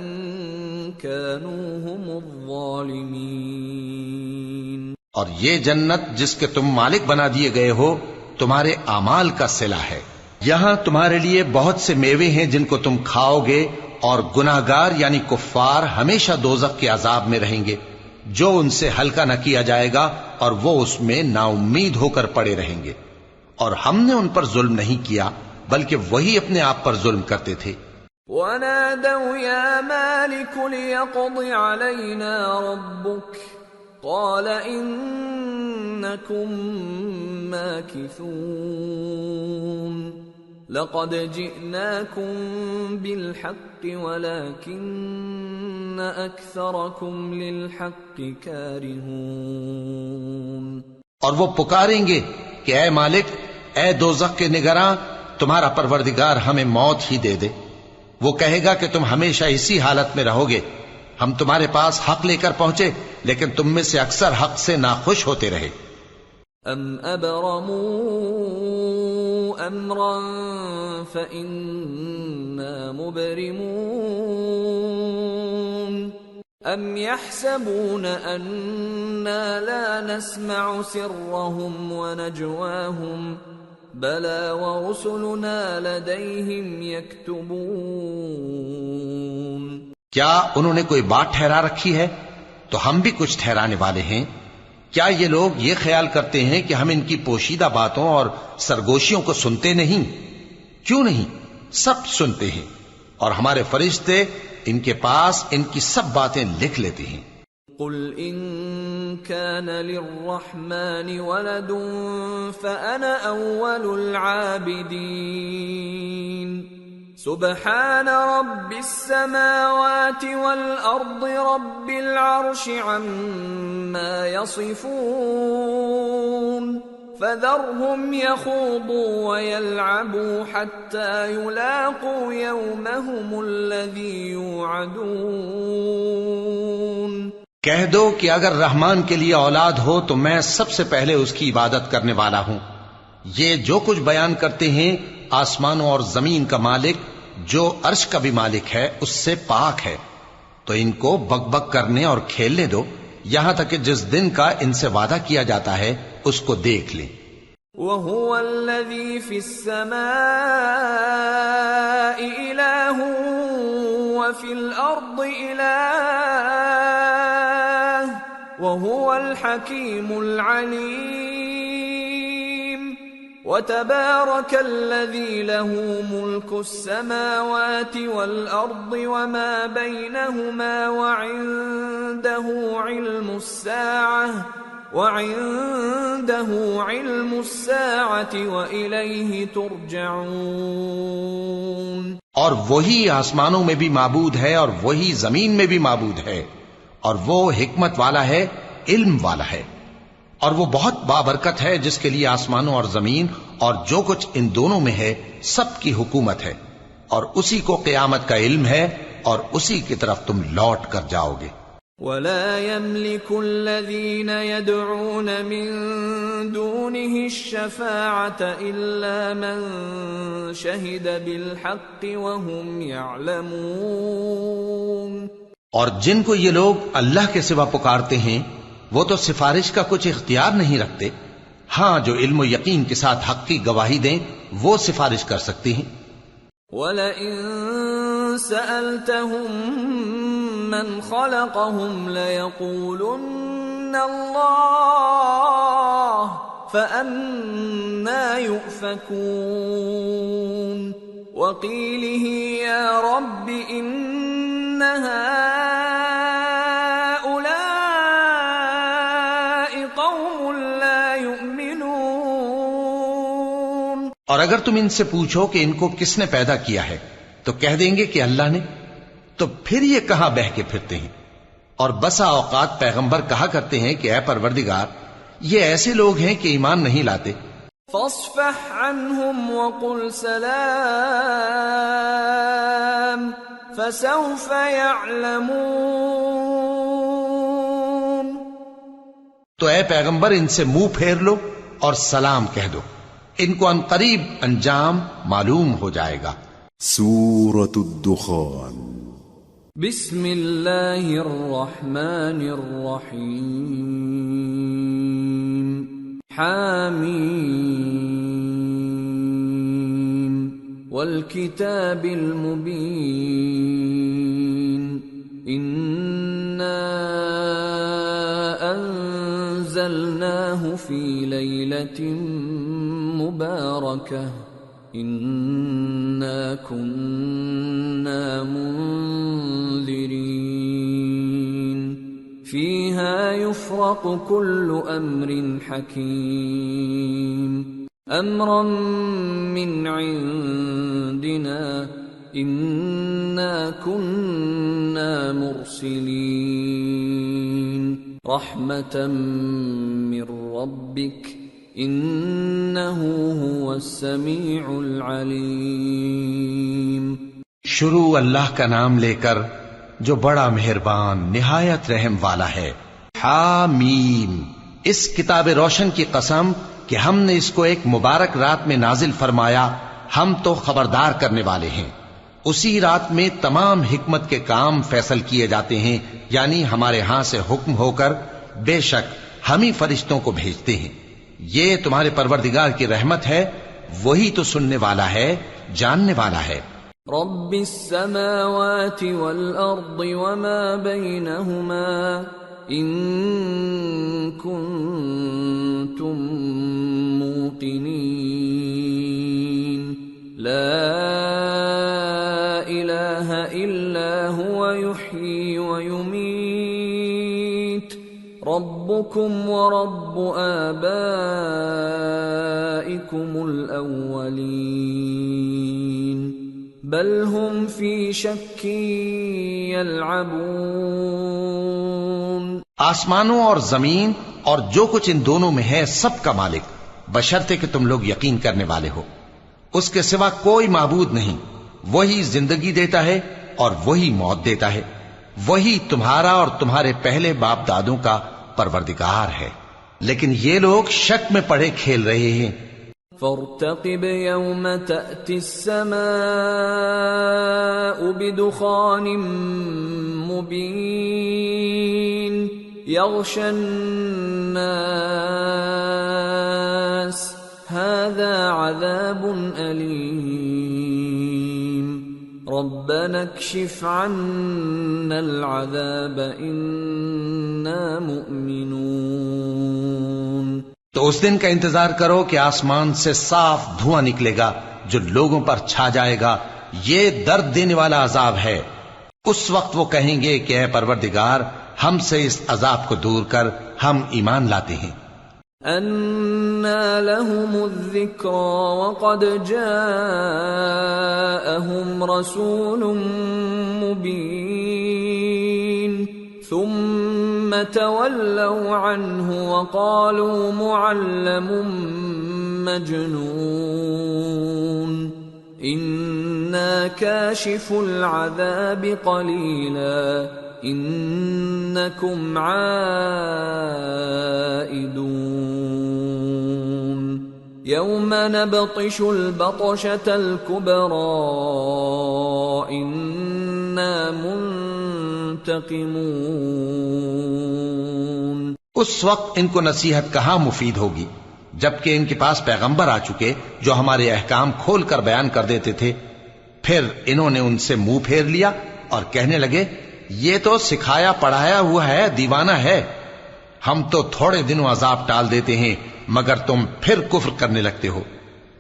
كَانُوا هُمُ الظَّالِمِينَ۔ اور یہ جنت جس کے تم مالک بنا دیے گئے ہو تمہارے اعمال کا صلہ ہے۔ یہاں تمہارے لیے بہت سے میوے ہیں جن کو تم کھاؤ گے، اور گناہگار یعنی کفار ہمیشہ دوزخ کے عذاب میں رہیں گے جو ان سے ہلکا نہ کیا جائے گا، اور وہ اس میں نا امید ہو کر پڑے رہیں گے۔ اور ہم نے ان پر ظلم نہیں کیا بلکہ وہی اپنے آپ پر ظلم کرتے تھے۔ وَنَادَوْا يَا مَالِكُ لِيَقْضِ عَلَيْنَا رَبُّكَ قَالَ إِنَّكُمْ مَاكِثُونَ لَقَدْ جِئْنَاكُمْ بِالْحَقِّ وَلَكِنَّ أَكْثَرَكُمْ لِلْحَقِّ كَارِهُونَ۔ اور وہ پکاریں گے کہ اے مالک، اے دوزخ کے نگراں، تمہارا پروردگار ہمیں موت ہی دے دے، وہ کہے گا کہ تم ہمیشہ اسی حالت میں رہو گے، ہم تمہارے پاس حق لے کر پہنچے لیکن تم میں سے اکثر حق سے ناخوش ہوتے رہے۔ ام ابرموا امرا فإنا مبرمون ام يحسبون أنا لا نسمع سرهم ونجواهم بلى ورسلنا لديهم يكتبون۔ کیا انہوں نے کوئی بات ٹھہرا رکھی ہے؟ تو ہم بھی کچھ ٹھہرانے والے ہیں۔ کیا یہ لوگ یہ خیال کرتے ہیں کہ ہم ان کی پوشیدہ باتوں اور سرگوشیوں کو سنتے نہیں؟ کیوں نہیں، سب سنتے ہیں، اور ہمارے فرشتے ان کے پاس ان کی سب باتیں لکھ لیتے ہیں۔ قل ان كان للرحمن ولد فأنا أول العابدين سبحان رب السماوات والأرض رب العرش عما يصفون فذرهم يخوضوا ويلعبوا حتى يلاقوا يومهم الذي يوعدون۔ کہہ دو کہ اگر رحمان کے لیے اولاد ہو تو میں سب سے پہلے اس کی عبادت کرنے والا ہوں۔ یہ جو کچھ بیان کرتے ہیں آسمانوں اور زمین کا مالک جو عرش کا بھی مالک ہے اس سے پاک ہے، تو ان کو بک بک کرنے اور کھیلنے دو یہاں تک کہ جس دن کا ان سے وعدہ کیا جاتا ہے اس کو دیکھ لیں۔ وَهُوَ الَّذِي فِي السَّمَاءِ إِلَٰهٌ وَفِي الْأَرْضِ إِلَٰهٌ وَهُوَ الْحَكِيمُ الْعَلِيمُ وَتَبَارَكَ الَّذِي لَهُ مُلْكُ السَّمَاوَاتِ وَالْأَرْضِ وَمَا بَيْنَهُمَا وَعِندَهُ عِلْمُ السَّاعَةِ وَإِلَيْهِ تُرْجَعُونَ۔ اور وہی آسمانوں میں بھی معبود ہے اور وہی زمین میں بھی معبود ہے، اور وہ حکمت والا ہے، علم والا ہے، اور وہ بہت بابرکت ہے جس کے لیے آسمانوں اور زمین اور جو کچھ ان دونوں میں ہے سب کی حکومت ہے، اور اسی کو قیامت کا علم ہے اور اسی کی طرف تم لوٹ کر جاؤ گے۔ وَلَا يَمْلِكُ الَّذِينَ يَدْعُونَ مِن دُونِهِ الشَّفَاعَةَ إِلَّا مَن شَهِدَ بِالْحَقِّ وَهُمْ يَعْلَمُونَ۔ اور جن کو یہ لوگ اللہ کے سوا پکارتے ہیں وہ تو سفارش کا کچھ اختیار نہیں رکھتے، ہاں جو علم و یقین کے ساتھ حق کی گواہی دیں وہ سفارش کر سکتے ہیں۔ وَلَئِن سَأَلْتَهُم مَّنْ خَلَقَهُمْ لَيَقُولُنَّ اللَّهُ فَأَنَّىٰ يُؤْفَكُونَ وَقِيلِهِ يَا رَبِّ إِنَّ هَٰؤُلَاءِ قَوْمٌ لَّا يُؤْمِنُونَ۔ اور اگر تم ان سے پوچھو کہ ان کو کس نے پیدا کیا ہے تو کہہ دیں گے کہ اللہ نے، تو پھر یہ کہاں بہہ کے پھرتے ہیں۔ اور بسا اوقات پیغمبر کہا کرتے ہیں کہ اے پروردگار یہ ایسے لوگ ہیں کہ ایمان نہیں لاتے۔ فاصفح عنهم وقل سلام فسوف يعلمون۔ تو اے پیغمبر ان سے منہ پھیر لو اور سلام کہہ دو، ان کو ان قریب انجام معلوم ہو جائے گا۔ سورة الدخان۔ بسم اللہ الرحمن الرحیم۔ حامیم والکتاب المبین۔ انا انزلناہ فی لیلۃ مبارکہ انا كنا منذرين فيها يفرق كل امر حكيم امرا من عندنا انا كنا مرسلين رحمة من ربك انه هو السميع العليم۔ شروع اللہ کا نام لے کر جو بڑا مہربان نہایت رحم والا ہے۔ حامیم، اس کتاب روشن کی قسم کہ ہم نے اس کو ایک مبارک رات میں نازل فرمایا، ہم تو خبردار کرنے والے ہیں۔ اسی رات میں تمام حکمت کے کام فیصل کیے جاتے ہیں، یعنی ہمارے ہاں سے حکم ہو کر بے شک ہم ہی فرشتوں کو بھیجتے ہیں۔ یہ تمہارے پروردگار کی رحمت ہے، وہی تو سننے والا ہے، جاننے والا ہے۔ رب السماوات والأرض وما بينهما إن كنتم موقنين لا إله إلا هو يحيي ويميت ربكم ورب آبائكم الأولين بل هم في شك يلعبون۔ آسمانوں اور زمین اور جو کچھ ان دونوں میں ہے سب کا مالک، بشرطے کہ تم لوگ یقین کرنے والے ہو۔ اس کے سوا کوئی معبود نہیں، وہی زندگی دیتا ہے اور وہی موت دیتا ہے، وہی تمہارا اور تمہارے پہلے باپ دادوں کا پروردگار ہے، لیکن یہ لوگ شک میں پڑے کھیل رہے ہیں۔ فارتقب يوم تأتي السماء بدخان مبين يغشى الناس هذا عذاب أليم ربنا اكشف عنا العذاب إنا مؤمنون۔ تو اس دن کا انتظار کرو کہ آسمان سے صاف دھواں نکلے گا جو لوگوں پر چھا جائے گا، یہ درد دینے والا عذاب ہے۔ اس وقت وہ کہیں گے کہ اے پروردگار ہم سے اس عذاب کو دور کر، ہم ایمان لاتے ہیں۔ أَنَّى لَهُمُ الذِّكْرَى وَقَدْ جَاءَهُمْ رَسُولٌ مُبِينٌ ثُمَّ تَوَلَّوْا عَنْهُ وَقَالُوا مُعَلَّمٌ مَجْنُونٌ إِنَّا كَاشِفُو الْعَذَابِ قَلِيلًا إِنَّكُمْ عَائِدُونَ يَوْمَ نَبْطِشُ الْبَطْشَةَ الْكُبْرَى إِنَّا منتقمون۔ اس وقت ان کو نصیحت کہاں مفید ہوگی جبکہ ان کے پاس پیغمبر آ چکے جو ہمارے احکام کھول کر بیان کر دیتے تھے۔ پھر انہوں نے ان سے منہ پھیر لیا اور کہنے لگے یہ تو سکھایا پڑھایا ہوا ہے، دیوانہ ہے، ہم تو تھوڑے دنوں عذاب ٹال دیتے ہیں مگر تم پھر کفر کرنے لگتے ہو۔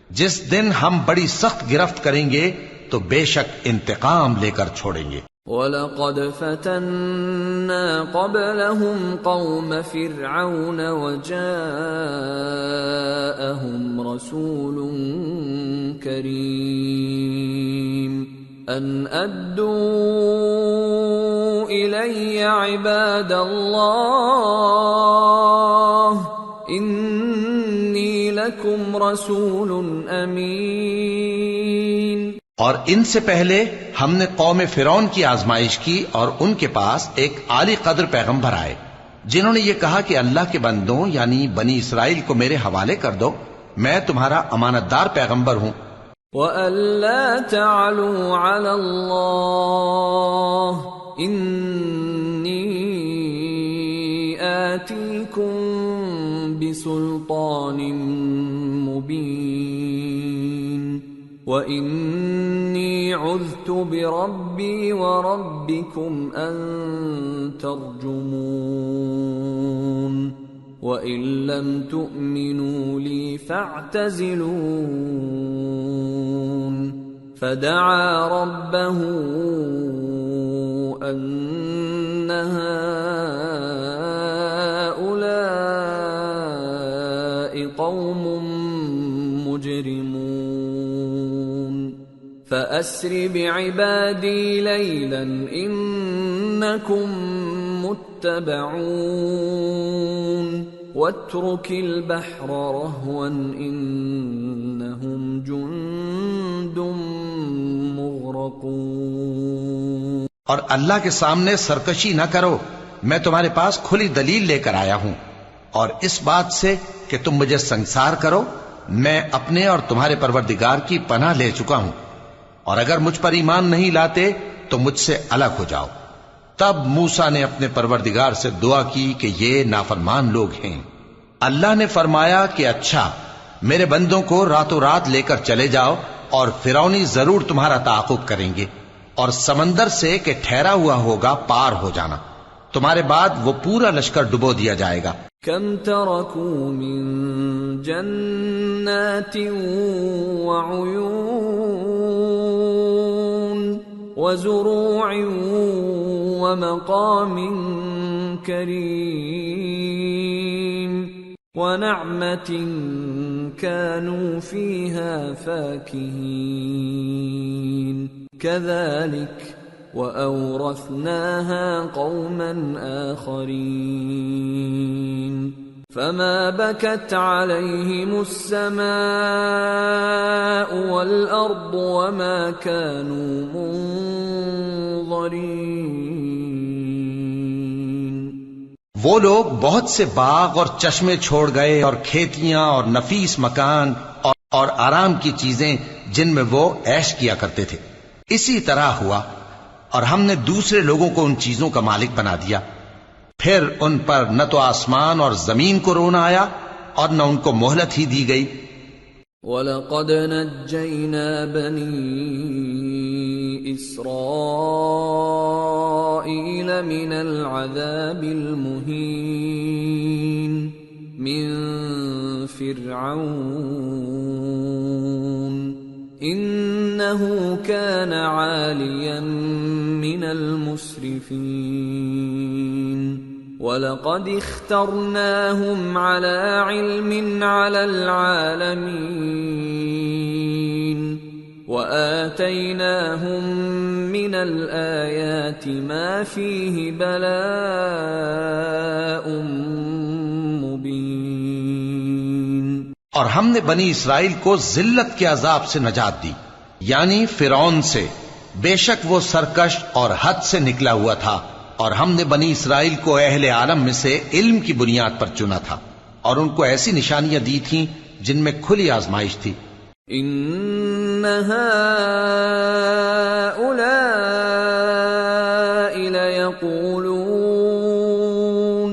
جس دن ہم بڑی سخت گرفت کریں گے تو بے شک انتقام لے کر چھوڑیں گے۔ وَلَقَدْ فَتَنَّا قَبْلَهُمْ قَوْمَ فِرْعَوْنَ وَجَاءَهُمْ رَسُولٌ كَرِيمٌ أَنْ أَدُّوا إِلَيَّ عِبَادَ اللَّهِ إِنِّي لَكُمْ رَسُولٌ أَمِينٌ۔ اور ان سے پہلے ہم نے قوم فرعون کی آزمائش کی اور ان کے پاس ایک عالی قدر پیغمبر آئے جنہوں نے یہ کہا کہ اللہ کے بندوں یعنی بنی اسرائیل کو میرے حوالے کر دو، میں تمہارا امانت دار پیغمبر ہوں۔ وَأَلَّا تَعْلُوا عَلَى اللَّهِ إِنِّي آتِيكُمْ بِسُلْطَانٍ مُبِينٍ وَإِنِّي عُذْتُ بِرَبِّي وَرَبِّكُمْ أَن تَرْجُمُونِ وَإِن لَّمْ تُؤْمِنُوا لِي فَاعْتَزِلُونِ فَدَعَا رَبَّهُ أَنَّ هَٰؤُلَاءِ قَوْمٌ مُجْرِمُونَ فَأَسْرِ بِعِبَادِي لَيْلًا إِنَّكُمْ مُتَّبَعُونَ وَاتْرُكِ الْبَحْرَ رَهْوًا إِنَّهُمْ جُندٌ مُغْرَقُونَ۔ اور اللہ کے سامنے سرکشی نہ کرو، میں تمہارے پاس کھلی دلیل لے کر آیا ہوں، اور اس بات سے کہ تم مجھے سنسار کرو میں اپنے اور تمہارے پروردگار کی پناہ لے چکا ہوں، اور اگر مجھ پر ایمان نہیں لاتے تو مجھ سے الگ ہو جاؤ۔ تب موسیٰ نے اپنے پروردگار سے دعا کی کہ یہ نافرمان لوگ ہیں۔ اللہ نے فرمایا کہ اچھا، میرے بندوں کو راتوں رات لے کر چلے جاؤ، اور فرعونی ضرور تمہارا تعاقب کریں گے، اور سمندر سے کہ ٹھہرا ہوا ہوگا پار ہو جانا، تمہارے بعد وہ پورا لشکر ڈبو دیا جائے گا۔ کم ترکوا من جنات وعیون وزروع ومقام کریم ونعمة كانوا فيها فاكهين كذلك وأورثناها قوما آخرين فما بكت عليهم السماء والأرض وما كانوا منظرين۔ وہ لوگ بہت سے باغ اور چشمے چھوڑ گئے، اور کھیتیاں اور نفیس مکان اور آرام کی چیزیں جن میں وہ عیش کیا کرتے تھے۔ اسی طرح ہوا، اور ہم نے دوسرے لوگوں کو ان چیزوں کا مالک بنا دیا، پھر ان پر نہ تو آسمان اور زمین کو رونا آیا اور نہ ان کو مہلت ہی دی گئی۔ وَلَقَدْ نَجَّيْنَا بَنِي إِسْرَائِيلَ مِنَ الْعَذَابِ الْمُهِينِ مِنْ فِرْعَوْنَ إِنَّهُ كَانَ عَالِيًا مِنَ الْمُسْرِفِينَ وَلَقَدِ اخْتَرْنَاهُمْ عَلَى عِلْمٍ عَلَى الْعَالَمِينَ وَآتَيْنَاهُمْ مِنَ الْآيَاتِ مَا فِيهِ بَلَاءٌ مُبِينٌ۔ اور ہم نے بنی اسرائیل کو ذلت کے عذاب سے نجات دی، یعنی فرعون سے، بے شک وہ سرکش اور حد سے نکلا ہوا تھا، اور ہم نے بنی اسرائیل کو اہل عالم میں سے علم کی بنیاد پر چنا تھا، اور ان کو ایسی نشانیاں دی تھیں جن میں کھلی آزمائش تھی۔ ان هؤلاء ليقولون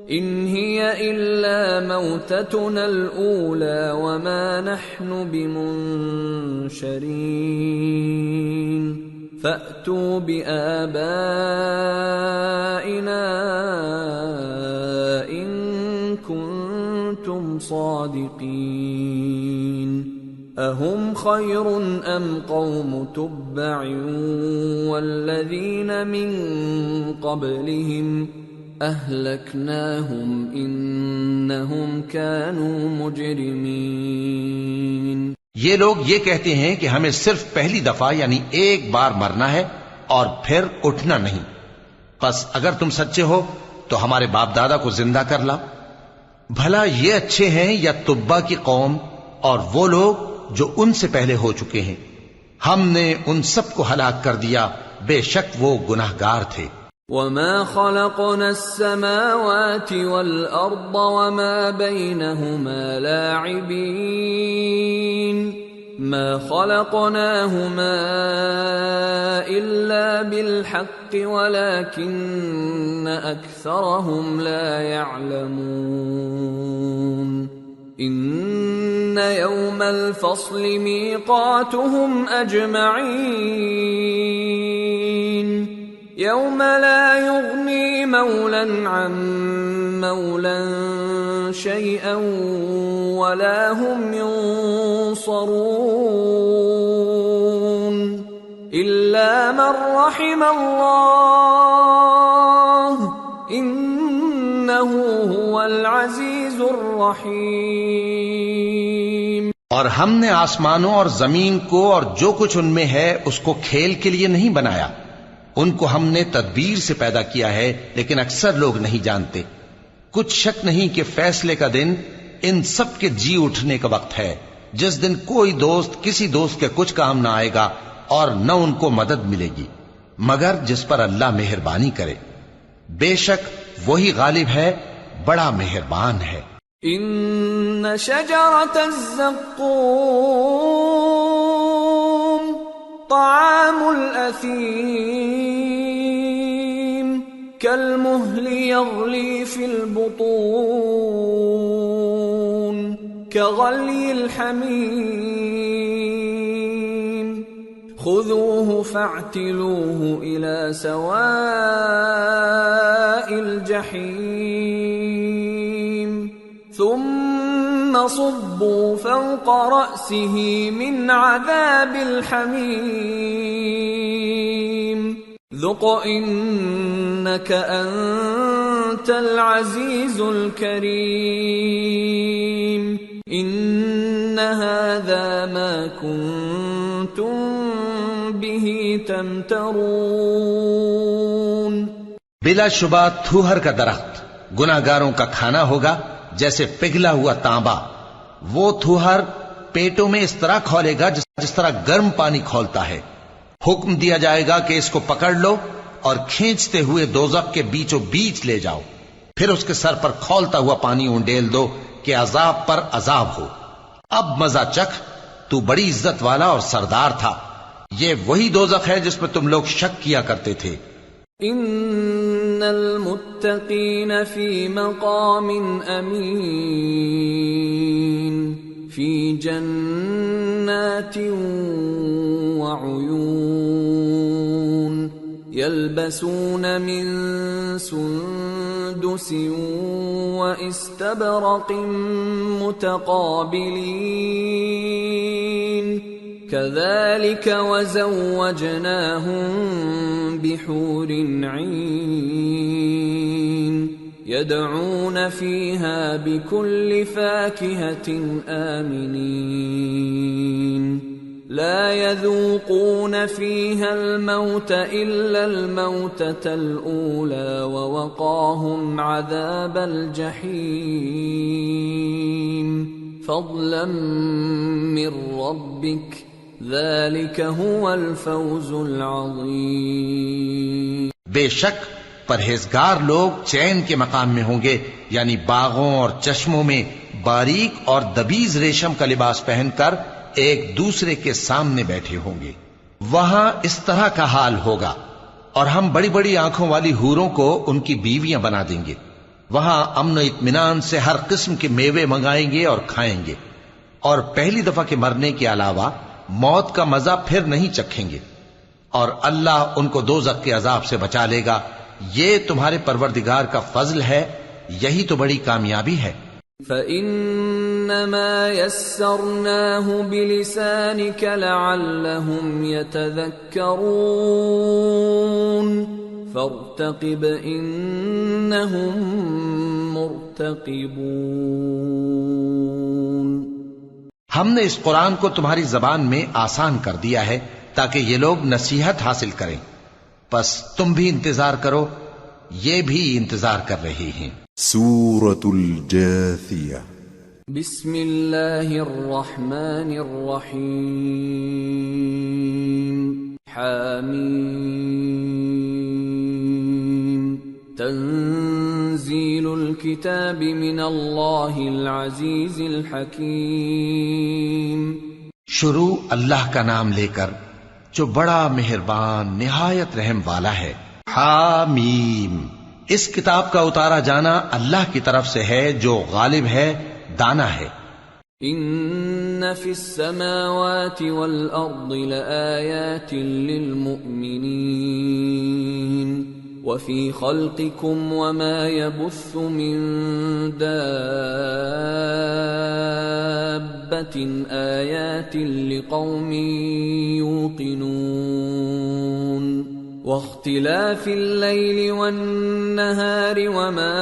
ان هي الا موتتنا الاولى وما نحن بمنشرين فأتوا بآبائنا إن كنتم صادقين أهم خير أم قوم تبع والذين من قبلهم أهلكناهم إنهم كانوا مجرمين۔ یہ لوگ یہ کہتے ہیں کہ ہمیں صرف پہلی دفعہ یعنی ایک بار مرنا ہے اور پھر اٹھنا نہیں، پس اگر تم سچے ہو تو ہمارے باپ دادا کو زندہ کر لاؤ۔ بھلا یہ اچھے ہیں یا تبا کی قوم اور وہ لوگ جو ان سے پہلے ہو چکے ہیں؟ ہم نے ان سب کو ہلاک کر دیا، بے شک وہ گناہگار تھے۔ وَمَا خَلَقْنَا السَّمَاوَاتِ وَالْأَرْضَ وَمَا بَيْنَهُمَا لَاعِبِينَ مَا خَلَقْنَاهُمَا إِلَّا بِالْحَقِّ وَلَكِنَّ أَكْثَرَهُمْ لَا يَعْلَمُونَ إِنَّ يَوْمَ الْفَصْلِ مِيقَاتُهُمْ أَجْمَعِينَ يوم لا يغني مولا عن مولا شيئا ولا هم ينصرون إلا من رحم الله إنه هو العزيز الرحيم۔ اور ہم نے آسمانوں اور زمین کو اور جو کچھ ان میں ہے اس کو کھیل کے لیے نہیں بنایا، ان کو ہم نے تدبیر سے پیدا کیا ہے، لیکن اکثر لوگ نہیں جانتے۔ کچھ شک نہیں کہ فیصلے کا دن ان سب کے جی اٹھنے کا وقت ہے، جس دن کوئی دوست کسی دوست کے کچھ کام نہ آئے گا اور نہ ان کو مدد ملے گی۔ مگر جس پر اللہ مہربانی کرے، بے شک وہی غالب ہے، بڑا مہربان ہے۔ ان شجرۃ الزقوم طعام الاثیم كالمهل يغلي في البطون كغلي الحميم خذوه فاعتلوه إلى سواء الجحيم ثم صبوا فوق رأسه من عذاب الحميم ذق إنك أنت العزيز الكريم إن هذا ما كنتم به تمترون۔ بلا شبہ تھوہر کا درخت گناہگاروں کا کھانا ہوگا، جیسے پگھلا ہوا تانبا۔ وہ تھوہر پیٹوں میں اس طرح کھولے گا جس طرح گرم پانی کھولتا ہے۔ حکم دیا جائے گا کہ اس کو پکڑ لو اور کھینچتے ہوئے دوزخ کے بیچوں بیچ لے جاؤ، پھر اس کے سر پر کھولتا ہوا پانی اونڈیل دو کہ عذاب پر عذاب ہو۔ اب مزہ چکھ، تو بڑی عزت والا اور سردار تھا۔ یہ وہی دوزخ ہے جس میں تم لوگ شک کیا کرتے تھے۔ ان المتقین فی مقام امین فی جنات وعیون یلبسون من سندس واستبرق متقابلین كذلك وزوجناهم بحور عين يدعون فيها بكل فاكهة آمنين لا يذوقون فيها الموت إلا الموتة الأولى ووقاهم عذاب الجحيم فضلا من ربك ذلك هو الفوز العظیم۔ بے شک پرہیزگار لوگ چین کے مقام میں ہوں گے، یعنی باغوں اور چشموں میں باریک اور دبیز ریشم کا لباس پہن کر ایک دوسرے کے سامنے بیٹھے ہوں گے۔ وہاں اس طرح کا حال ہوگا، اور ہم بڑی بڑی آنکھوں والی حوروں کو ان کی بیویاں بنا دیں گے۔ وہاں امن و اطمینان سے ہر قسم کے میوے منگائیں گے اور کھائیں گے، اور پہلی دفعہ کے مرنے کے علاوہ موت کا مزہ پھر نہیں چکھیں گے، اور اللہ ان کو دوزخ کے عذاب سے بچا لے گا۔ یہ تمہارے پروردگار کا فضل ہے، یہی تو بڑی کامیابی ہے۔ فَإِنَّمَا يَسَّرْنَاهُ بِلِسَانِكَ لَعَلَّهُمْ يَتَذَكَّرُونَ فَارْتَقِبْ إِنَّهُمْ مُرْتَقِبُونَ۔ ہم نے اس قرآن کو تمہاری زبان میں آسان کر دیا ہے تاکہ یہ لوگ نصیحت حاصل کریں، پس تم بھی انتظار کرو، یہ بھی انتظار کر رہے ہیں۔ سورة الجاثیہ۔ بسم اللہ الرحمن الرحیم۔ حامیم۔ تنزیل الکتاب من اللہ العزیز الحکیم۔ شروع اللہ کا نام لے کر جو بڑا مہربان نہایت رحم والا ہے۔ حامیم۔ اس کتاب کا اتارا جانا اللہ کی طرف سے ہے جو غالب ہے، دانا ہے۔ ان فی السماوات والارض لآیات للمؤمنین وفی خلقکم وما يبث من دابة آیات لقوم یوقنون واختلاف الليل والنهار وما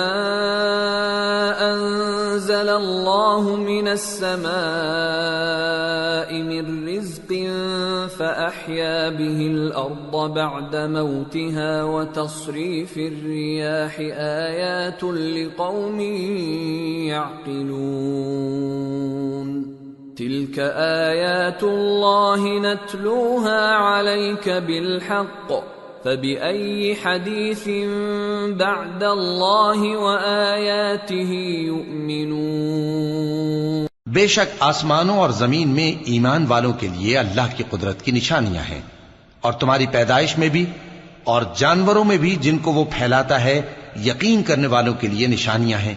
أنزل الله من السماء من رزق فأحيا به الأرض بعد موتها وتصريف الرياح آيات لقوم يعقلون تلك آيات الله نتلوها عليك بالحق فبأي حديث بعد الله وآياته يؤمنون۔ بے شک آسمانوں اور زمین میں ایمان والوں کے لیے اللہ کی قدرت کی نشانیاں ہیں، اور تمہاری پیدائش میں بھی اور جانوروں میں بھی جن کو وہ پھیلاتا ہے یقین کرنے والوں کے لیے نشانیاں ہیں،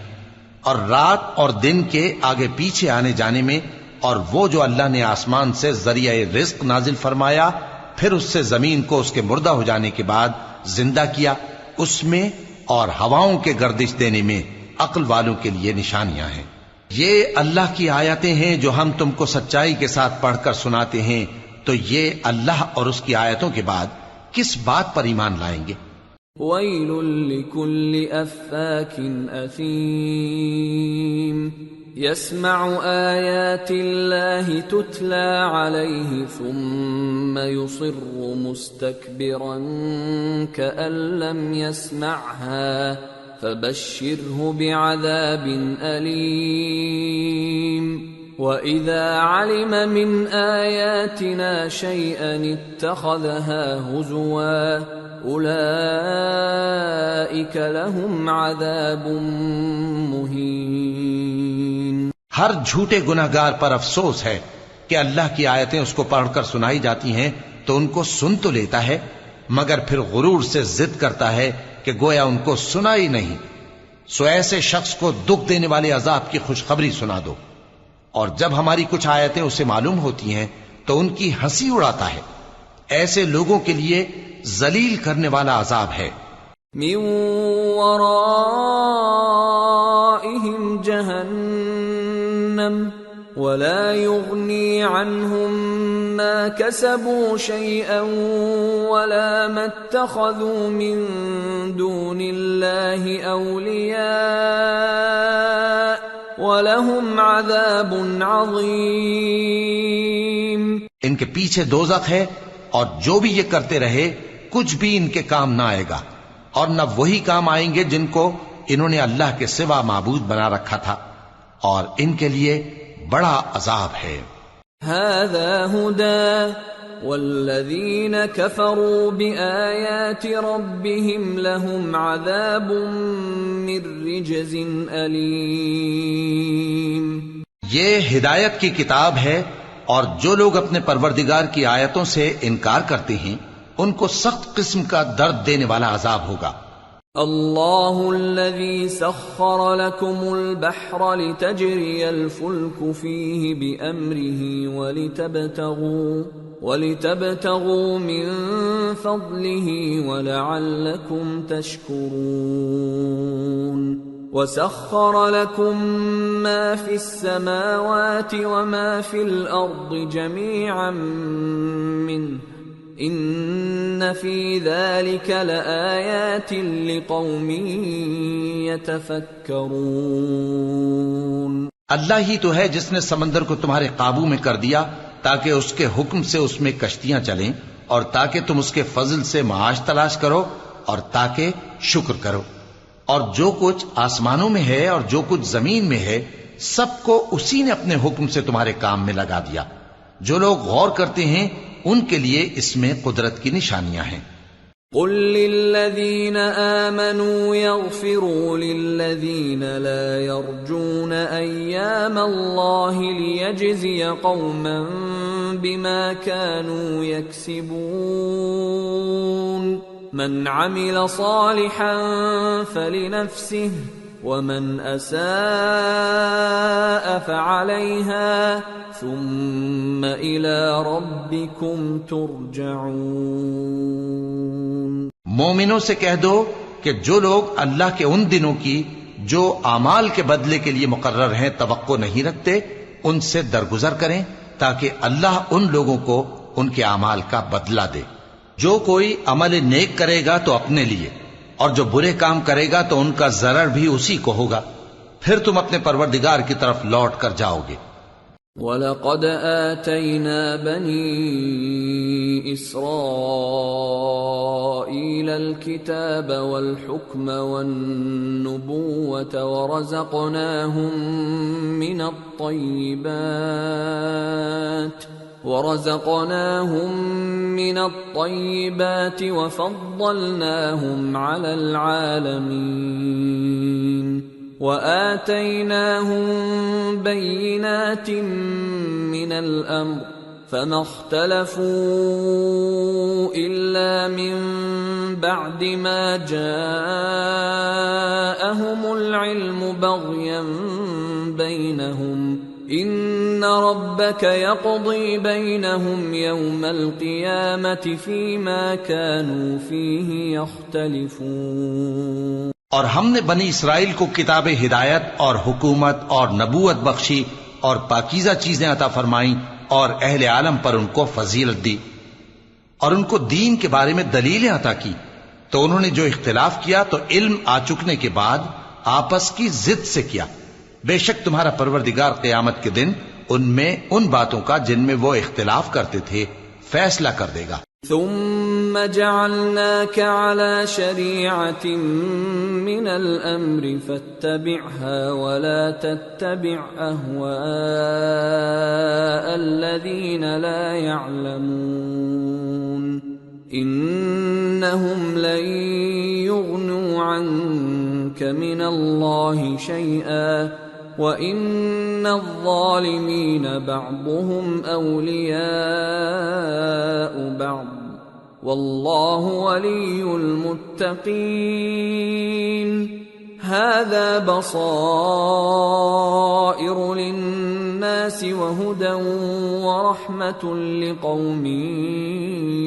اور رات اور دن کے آگے پیچھے آنے جانے میں، اور وہ جو اللہ نے آسمان سے ذریعہ رزق نازل فرمایا پھر اس سے زمین کو اس کے مردہ ہو جانے کے بعد زندہ کیا، اس میں اور ہواؤں کے گردش دینے میں عقل والوں کے لیے نشانیاں ہیں۔ یہ اللہ کی آیتیں ہیں جو ہم تم کو سچائی کے ساتھ پڑھ کر سناتے ہیں، تو یہ اللہ اور اس کی آیتوں کے بعد کس بات پر ایمان لائیں گے؟ وَيْلٌ لِكُلِّ أَفَّاكٍ أَثِيمٍ يَسْمَعُ آيَاتِ اللَّهِ تُتْلَى عَلَيْهِ ثُمَّ يُصِرُّ مُسْتَكْبِرًا كَأَن لَّمْ يَسْمَعْهَا فَبَشِّرْهُ بِعَذَابٍ أَلِيمٍ وَإِذَا عَلِمَ مِنْ آيَاتِنَا شَيْئًا اتَّخَذَهَا هُزُوًا أُولَئِكَ لَهُمْ عَذَابٌ مُهِينٌ۔ ہر جھوٹے گناہگار پر افسوس ہے کہ اللہ کی آیتیں اس کو پڑھ کر سنائی جاتی ہیں تو ان کو سن تو لیتا ہے، مگر پھر غرور سے ضد کرتا ہے کہ گویا ان کو سنا ہی نہیں۔ سو ایسے شخص کو دکھ دینے والے عذاب کی خوشخبری سنا دو، اور جب ہماری کچھ آیتیں اسے معلوم ہوتی ہیں تو ان کی ہنسی اڑاتا ہے۔ ایسے لوگوں کے لیے ذلیل کرنے والا عذاب ہے۔ من ورائهم جہنم ولا يغني عنهم ما كسبوا شيئا ولا ما اتخذوا من دون الله أولياء وَلَهُمْ عَذَابٌ عَظِيمٌ۔ ان کے پیچھے دوزخ ہے، اور جو بھی یہ کرتے رہے کچھ بھی ان کے کام نہ آئے گا، اور نہ وہی کام آئیں گے جن کو انہوں نے اللہ کے سوا معبود بنا رکھا تھا، اور ان کے لیے بڑا عذاب ہے۔ هَذَا هُدًى وَالَّذِينَ كَفَرُوا بِآيَاتِ رَبِّهِمْ لَهُمْ عَذَابٌ مِّن رِّجْزٍ أَلِيمٌ۔ یہ ہدایت کی کتاب ہے، اور جو لوگ اپنے پروردگار کی آیتوں سے انکار کرتے ہیں ان کو سخت قسم کا درد دینے والا عذاب ہوگا۔ اللہ الذی سخر لکم البحر لتجری الفلک فیہ بأمرہ ولتبتغوا من فضلہ ولعلکم تشکرون، وسخر لكم ما في السماوات وما في الأرض جميعا منه إن في ذلك لآيات لقوم يتفكرون۔ اللہ ہی تو ہے جس نے سمندر کو تمہارے قابو میں کر دیا تاکہ اس کے حکم سے اس میں کشتیاں چلیں، اور تاکہ تم اس کے فضل سے معاش تلاش کرو، اور تاکہ شکر کرو۔ اور جو کچھ آسمانوں میں ہے اور جو کچھ زمین میں ہے سب کو اسی نے اپنے حکم سے تمہارے کام میں لگا دیا۔ جو لوگ غور کرتے ہیں ان کے لیے اس میں قدرت کی نشانیاں ہیں۔ قل للذین آمنوا یغفروا للذین لا یرجون ایام اللہ لیجزی قوما بما كانوا یکسبون، من عمل صالحا فلنفسه ومن اساء فعليها ثم الى ربكم ترجعون۔ مومنوں سے کہہ دو کہ جو لوگ اللہ کے ان دنوں کی جو اعمال کے بدلے کے لیے مقرر ہیں توقع نہیں رکھتے ان سے درگزر کریں تاکہ اللہ ان لوگوں کو ان کے اعمال کا بدلہ دے۔ جو کوئی عمل نیک کرے گا تو اپنے لیے، اور جو برے کام کرے گا تو ان کا ضرر بھی اسی کو ہوگا، پھر تم اپنے پروردگار کی طرف لوٹ کر جاؤ گے۔ وَلَقَدْ آتَيْنَا بَنِي إِسْرَائِيلَ الْكِتَابَ وَالْحُكْمَ وَالنُّبُوَّةَ وَرَزَقْنَاهُمْ مِنَ الطَّيِّبَاتِ ورزقناهم من الطيبات وفضلناهم على العالمين وآتيناهم بينات من الأمر فما اختلفوا إلا من بعد ما جاءهم العلم بغيا بينهم إن ربك يقضي بينهم يوم القيامة فيما كانوا فيه يختلفون۔ اور ہم نے بنی اسرائیل کو کتاب ہدایت اور حکومت اور نبوت بخشی اور پاکیزہ چیزیں عطا فرمائیں اور اہل عالم پر ان کو فضیلت دی اور ان کو دین کے بارے میں دلیلیں عطا کی، تو انہوں نے جو اختلاف کیا تو علم آ چکنے کے بعد آپس کی ضد سے کیا۔ بے شک تمہارا پروردگار قیامت کے دن ان میں ان باتوں کا جن میں وہ اختلاف کرتے تھے فیصلہ کر دے گا۔ ثم جعلناك على شريعة من الأمر فاتبعها ولا تتبع أهواء الذين لا يعلمون إنهم لن يغنوا عنك من الله شيئا وَإِنَّ الظَّالِمِينَ بَعْضُهُمْ أَوْلِيَاءُ بَعْضٍ وَاللَّهُ وَلِيُّ الْمُتَّقِينَ هَذَا بَصَائِرُ لِلنَّاسِ وَهُدًى وَرَحْمَةٌ لِقَوْمٍ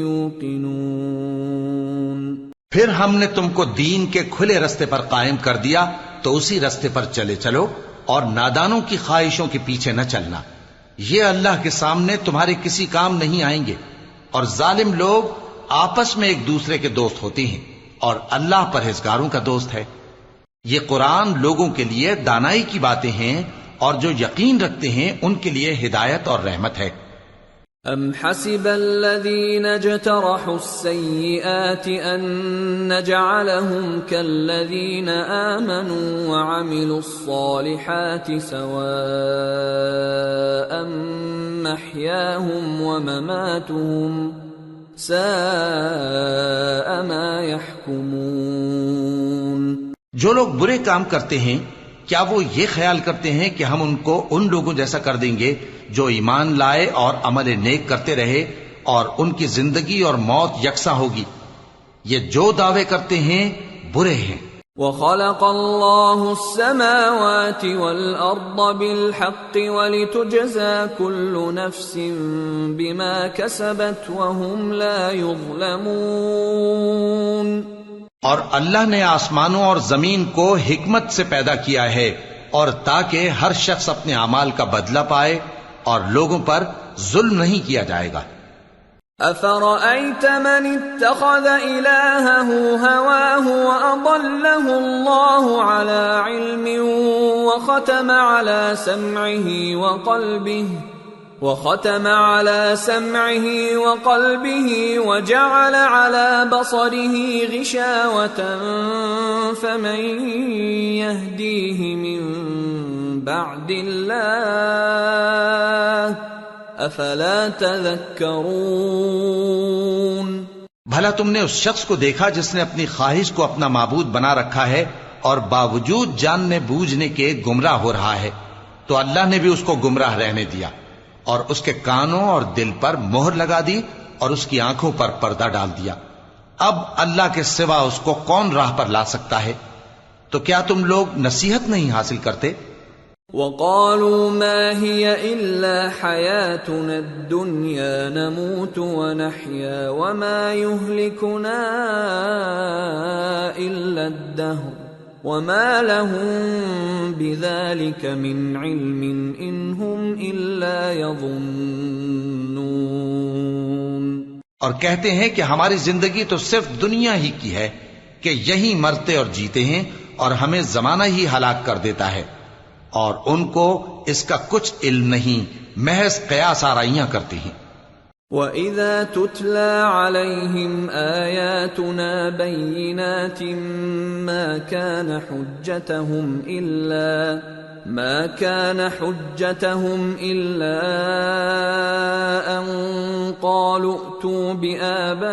يُوقِنُونَ۔ پھر ہم نے تم کو دین کے کھلے رستے پر قائم کر دیا تو اسی رستے پر چلے چلو اور نادانوں کی خواہشوں کے پیچھے نہ چلنا، یہ اللہ کے سامنے تمہارے کسی کام نہیں آئیں گے، اور ظالم لوگ آپس میں ایک دوسرے کے دوست ہوتے ہیں اور اللہ پرہیزگاروں کا دوست ہے۔ یہ قرآن لوگوں کے لیے دانائی کی باتیں ہیں اور جو یقین رکھتے ہیں ان کے لیے ہدایت اور رحمت ہے۔ أَمْ حَسِبَ الَّذِينَ اجْتَرَحُوا السَّيِّئَاتِ أَن نَّجْعَلَهُمْ كَالَّذِينَ آمَنُوا وَعَمِلُوا الصَّالِحَاتِ سَوَاءً مَّحْيَاهُمْ وَمَمَاتُهُمْ سَاءَ مَا يَحْكُمُونَ۔ جو لوگ برے کام کرتے ہیں کیا وہ یہ خیال کرتے ہیں کہ ہم ان کو ان لوگوں جیسا کر دیں گے جو ایمان لائے اور عمل نیک کرتے رہے اور ان کی زندگی اور موت یکساں ہوگی؟ یہ جو دعوے کرتے ہیں برے ہیں۔ وَخَلَقَ اللَّهُ السَّمَاوَاتِ وَالْأَرْضَ بِالْحَقِّ وَلِتُجْزَى كُلُّ نَفْسٍ بِمَا كَسَبَتْ وَهُمْ لَا يُظْلَمُونَ۔ اور اللہ نے آسمانوں اور زمین کو حکمت سے پیدا کیا ہے اور تاکہ ہر شخص اپنے اعمال کا بدلہ پائے اور لوگوں پر ظلم نہیں کیا جائے گا۔ أَفَرَأَيْتَ مَنِ اتَّخَذَ إِلَٰهَهُ هَوَاهُ وَأَضَلَّهُ اللَّهُ عَلَىٰ عِلْمٍ وَخَتَمَ عَلَىٰ سَمْعِهِ وَقَلْبِهِ وَجَعَلَ عَلَىٰ بَصَرِهِ غِشَاوَةً فَمَن يَهْدِيهِ مِن بَعْدِ اللَّهِ أَفَلَا تَذَكَّرُونَ۔ بھلا تم نے اس شخص کو دیکھا جس نے اپنی خواہش کو اپنا معبود بنا رکھا ہے اور باوجود جاننے بوجھنے کے گمراہ ہو رہا ہے؟ تو اللہ نے بھی اس کو گمراہ رہنے دیا اور اس کے کانوں اور دل پر مہر لگا دی اور اس کی آنکھوں پر پردہ ڈال دیا۔ اب اللہ کے سوا اس کو کون راہ پر لا سکتا ہے؟ تو کیا تم لوگ نصیحت نہیں حاصل کرتے؟ وَقَالُوا مَا هِيَ إِلَّا حَيَاتُنَا الدُّنْيَا نَمُوتُ وَنَحْيَا وَمَا يُهْلِكُنَا إِلَّا الدَّهْرُ وَمَا لَهُم بِذَلِكَ مِنْ عِلْمٍ إِنْ هُمْ إِلَّا يَظُنُّونَ۔ اور کہتے ہیں کہ ہماری زندگی تو صرف دنیا ہی کی ہے کہ یہی مرتے اور جیتے ہیں اور ہمیں زمانہ ہی ہلاک کر دیتا ہے، اور ان کو اس کا کچھ علم نہیں، محض قیاس آرائیاں کرتے ہیں۔ وَإِذَا تُتْلَى عَلَيْهِمْ آيَاتُنَا بَيِّنَاتٍ مَا كَانَ حُجَّتَهُمْ ما كان حجتهم إلا أن قالوا ائتوا بآبائنا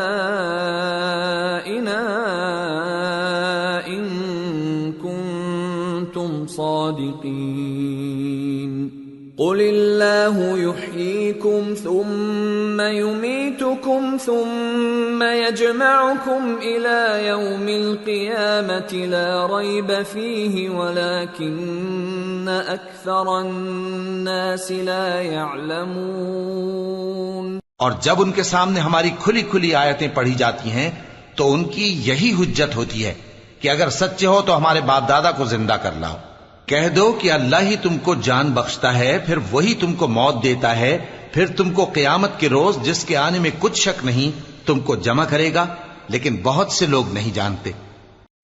إن كنتم صادقين قل الله يحييكم ثم يميتكم ثم يجمعكم إلى يوم القيامة لا ريب فيه ولكن أكثر الناس لا يعلمون۔ اور جب ان کے سامنے ہماری کھلی کھلی آیتیں پڑھی جاتی ہیں تو ان کی یہی حجت ہوتی ہے کہ اگر سچے ہو تو ہمارے باپ دادا کو زندہ کر لاؤ۔ کہہ دو کہ اللہ ہی تم کو جان بخشتا ہے، پھر وہی تم کو موت دیتا ہے، پھر تم کو قیامت کے روز جس کے آنے میں کچھ شک نہیں تم کو جمع کرے گا، لیکن بہت سے لوگ نہیں جانتے۔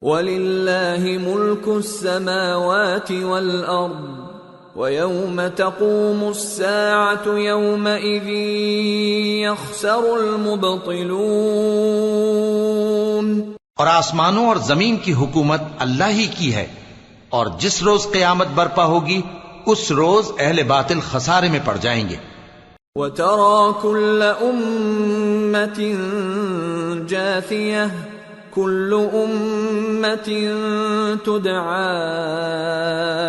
وَلِلَّهِ مُلْكُ السَّمَاوَاتِ وَالْأَرْضِ وَيَوْمَ تَقُومُ السَّاعَةُ يَوْمَئِذٍ يَخْسَرُ الْمُبْطِلُونَ۔ اور آسمانوں اور زمین کی حکومت اللہ ہی کی ہے، اور جس روز قیامت برپا ہوگی اس روز اہل باطل خسارے میں پڑ جائیں گے۔ وَتَرَى كُلَّ أُمَّةٍ جَاثِيَةً كُلُّ أُمَّةٍ تُدْعَى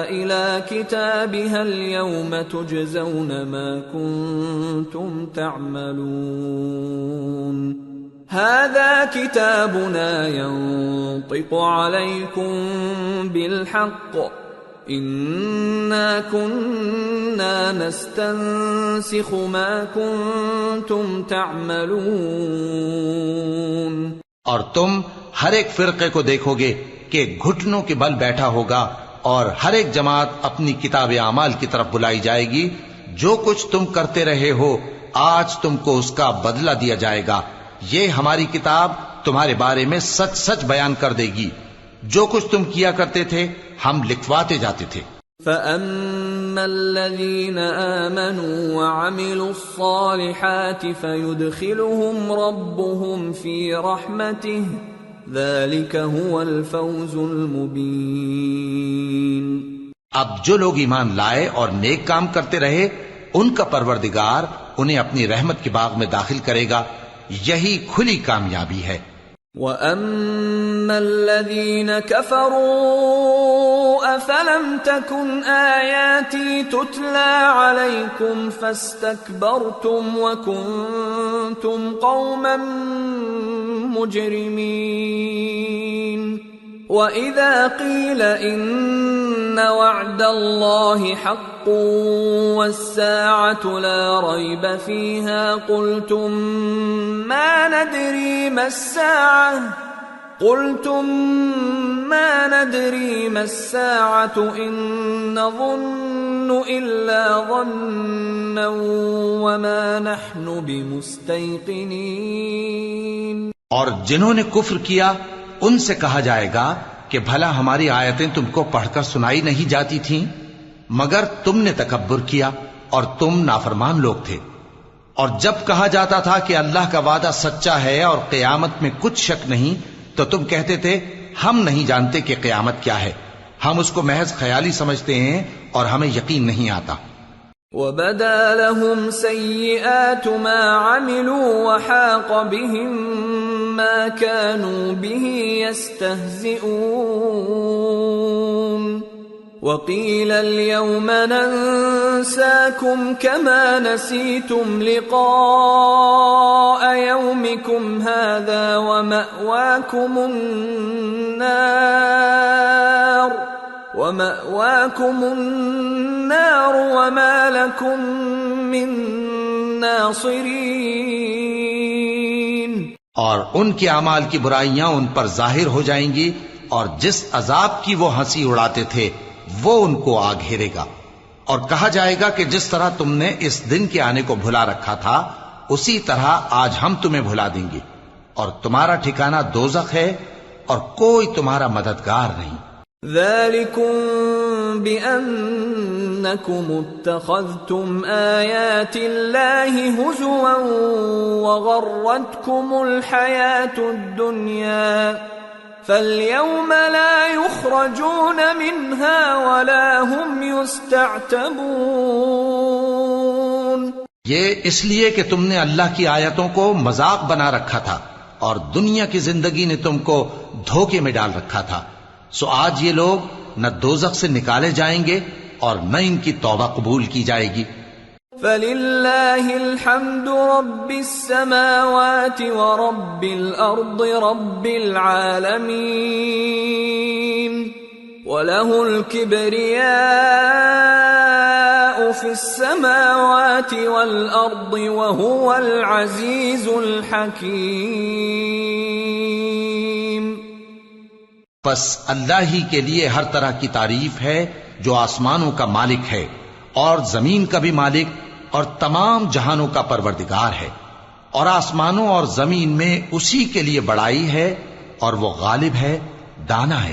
إِلَى كِتَابِهَا الْيَوْمَ تُجْزَوْنَ مَا كُنتُمْ تَعْمَلُونَ هذا كتابنا ينطق عليكم بالحق إنا كنا نستنسخ ما كنتم تعملون۔ اور تم ہر ایک فرقے کو دیکھو گے کہ گھٹنوں کے بل بیٹھا ہوگا، اور ہر ایک جماعت اپنی کتاب اعمال کی طرف بلائی جائے گی۔ جو کچھ تم کرتے رہے ہو آج تم کو اس کا بدلہ دیا جائے گا۔ یہ ہماری کتاب تمہارے بارے میں سچ سچ بیان کر دے گی۔ جو کچھ تم کیا کرتے تھے ہم لکھواتے جاتے تھے۔ فَأَمَّا الَّذِينَ آمَنُوا وَعَمِلُوا الصَّالِحَاتِ فَيُدْخِلُهُمْ رَبُّهُمْ فِي رَحْمَتِهِ ذَلِكَ هُوَ الْفَوْزُ الْمُبِينُ۔ اب جو لوگ ایمان لائے اور نیک کام کرتے رہے ان کا پروردگار انہیں اپنی رحمت کے باغ میں داخل کرے گا، یہی کھلی کامیابی ہے۔ وَأَمَّا الَّذِينَ كَفَرُوا أَفَلَمْ تَكُنْ آيَاتِي تُتْلَى عَلَيْكُمْ فَاسْتَكْبَرْتُمْ وَكُنْتُمْ قَوْمًا مُجْرِمِينَ وَإِذَا قِيلَ إِنَّ وَعْدَ اللَّهِ حَقٌّ وَالسَّاعَةُ لَا رَيْبَ فِيهَا قُلْتُمْ مَا نَدْرِي مَا السَّاعَةُ إِن نَّظُنُّ إِلَّا ظَنًّا وَمَا نَحْنُ بِمُسْتَيْقِنِينَ۔ اور جنہوں نے کفر کیا ان سے کہا جائے گا کہ بھلا ہماری آیتیں تم کو پڑھ کر سنائی نہیں جاتی تھیں؟ مگر تم نے تکبر کیا اور تم نافرمان لوگ تھے۔ اور جب کہا جاتا تھا کہ اللہ کا وعدہ سچا ہے اور قیامت میں کچھ شک نہیں تو تم کہتے تھے ہم نہیں جانتے کہ قیامت کیا ہے، ہم اس کو محض خیالی سمجھتے ہیں اور ہمیں یقین نہیں آتا۔ وَبَدَا لَهُمْ سَيِّئَاتُ مَا عَمِلُوا وَحَاقَ بِهِمْ مَا كَانُوا بِهِ يَسْتَهْزِئُونَ وَقِيلَ الْيَوْمَ نَنسَاكُمْ كَمَا نَسِيتُمْ لِقَاءَ يَوْمِكُمْ هَذَا وَمَأْوَاكُمُ النَّارُ وَمَا لَكُمْ مِنْ نَاصِرِينَ۔ اور ان کے اعمال کی برائیاں ان پر ظاہر ہو جائیں گی، اور جس عذاب کی وہ ہنسی اڑاتے تھے وہ ان کو آ گھیرے گا۔ اور کہا جائے گا کہ جس طرح تم نے اس دن کے آنے کو بھلا رکھا تھا اسی طرح آج ہم تمہیں بھلا دیں گے، اور تمہارا ٹھکانہ دوزخ ہے اور کوئی تمہارا مددگار نہیں۔ ذَلِكُمْ بِأَنَّكُمُ اتَّخَذْتُمْ آيَاتِ اللَّهِ هُزُوًا وَغَرَّتْكُمُ الْحَيَاةُ الدُّنْيَا فَالْيَوْمَ لَا يُخْرَجُونَ مِنْهَا وَلَا هُمْ يُسْتَعْتَبُونَ۔ یہ اس لیے کہ تم نے اللہ کی آیتوں کو مذاق بنا رکھا تھا اور دنیا کی زندگی نے تم کو دھوکے میں ڈال رکھا تھا، سو آج یہ لوگ نہ دوزخ سے نکالے جائیں گے اور نہ ان کی توبہ قبول کی جائے گی۔ فَلِلَّهِ الْحَمْدُ رَبِّ السَّمَاوَاتِ وَرَبِّ الْأَرْضِ رَبِّ الْعَالَمِينَ وَلَهُ الْكِبْرِيَاءُ فِي السَّمَاوَاتِ وَالْأَرْضِ وَهُوَ الْعَزِيزُ الْحَكِيمُ۔ پس اللہ ہی کے لیے ہر طرح کی تعریف ہے جو آسمانوں کا مالک ہے اور زمین کا بھی مالک اور تمام جہانوں کا پروردگار ہے، اور آسمانوں اور زمین میں اسی کے لیے بڑائی ہے اور وہ غالب ہے، دانا ہے۔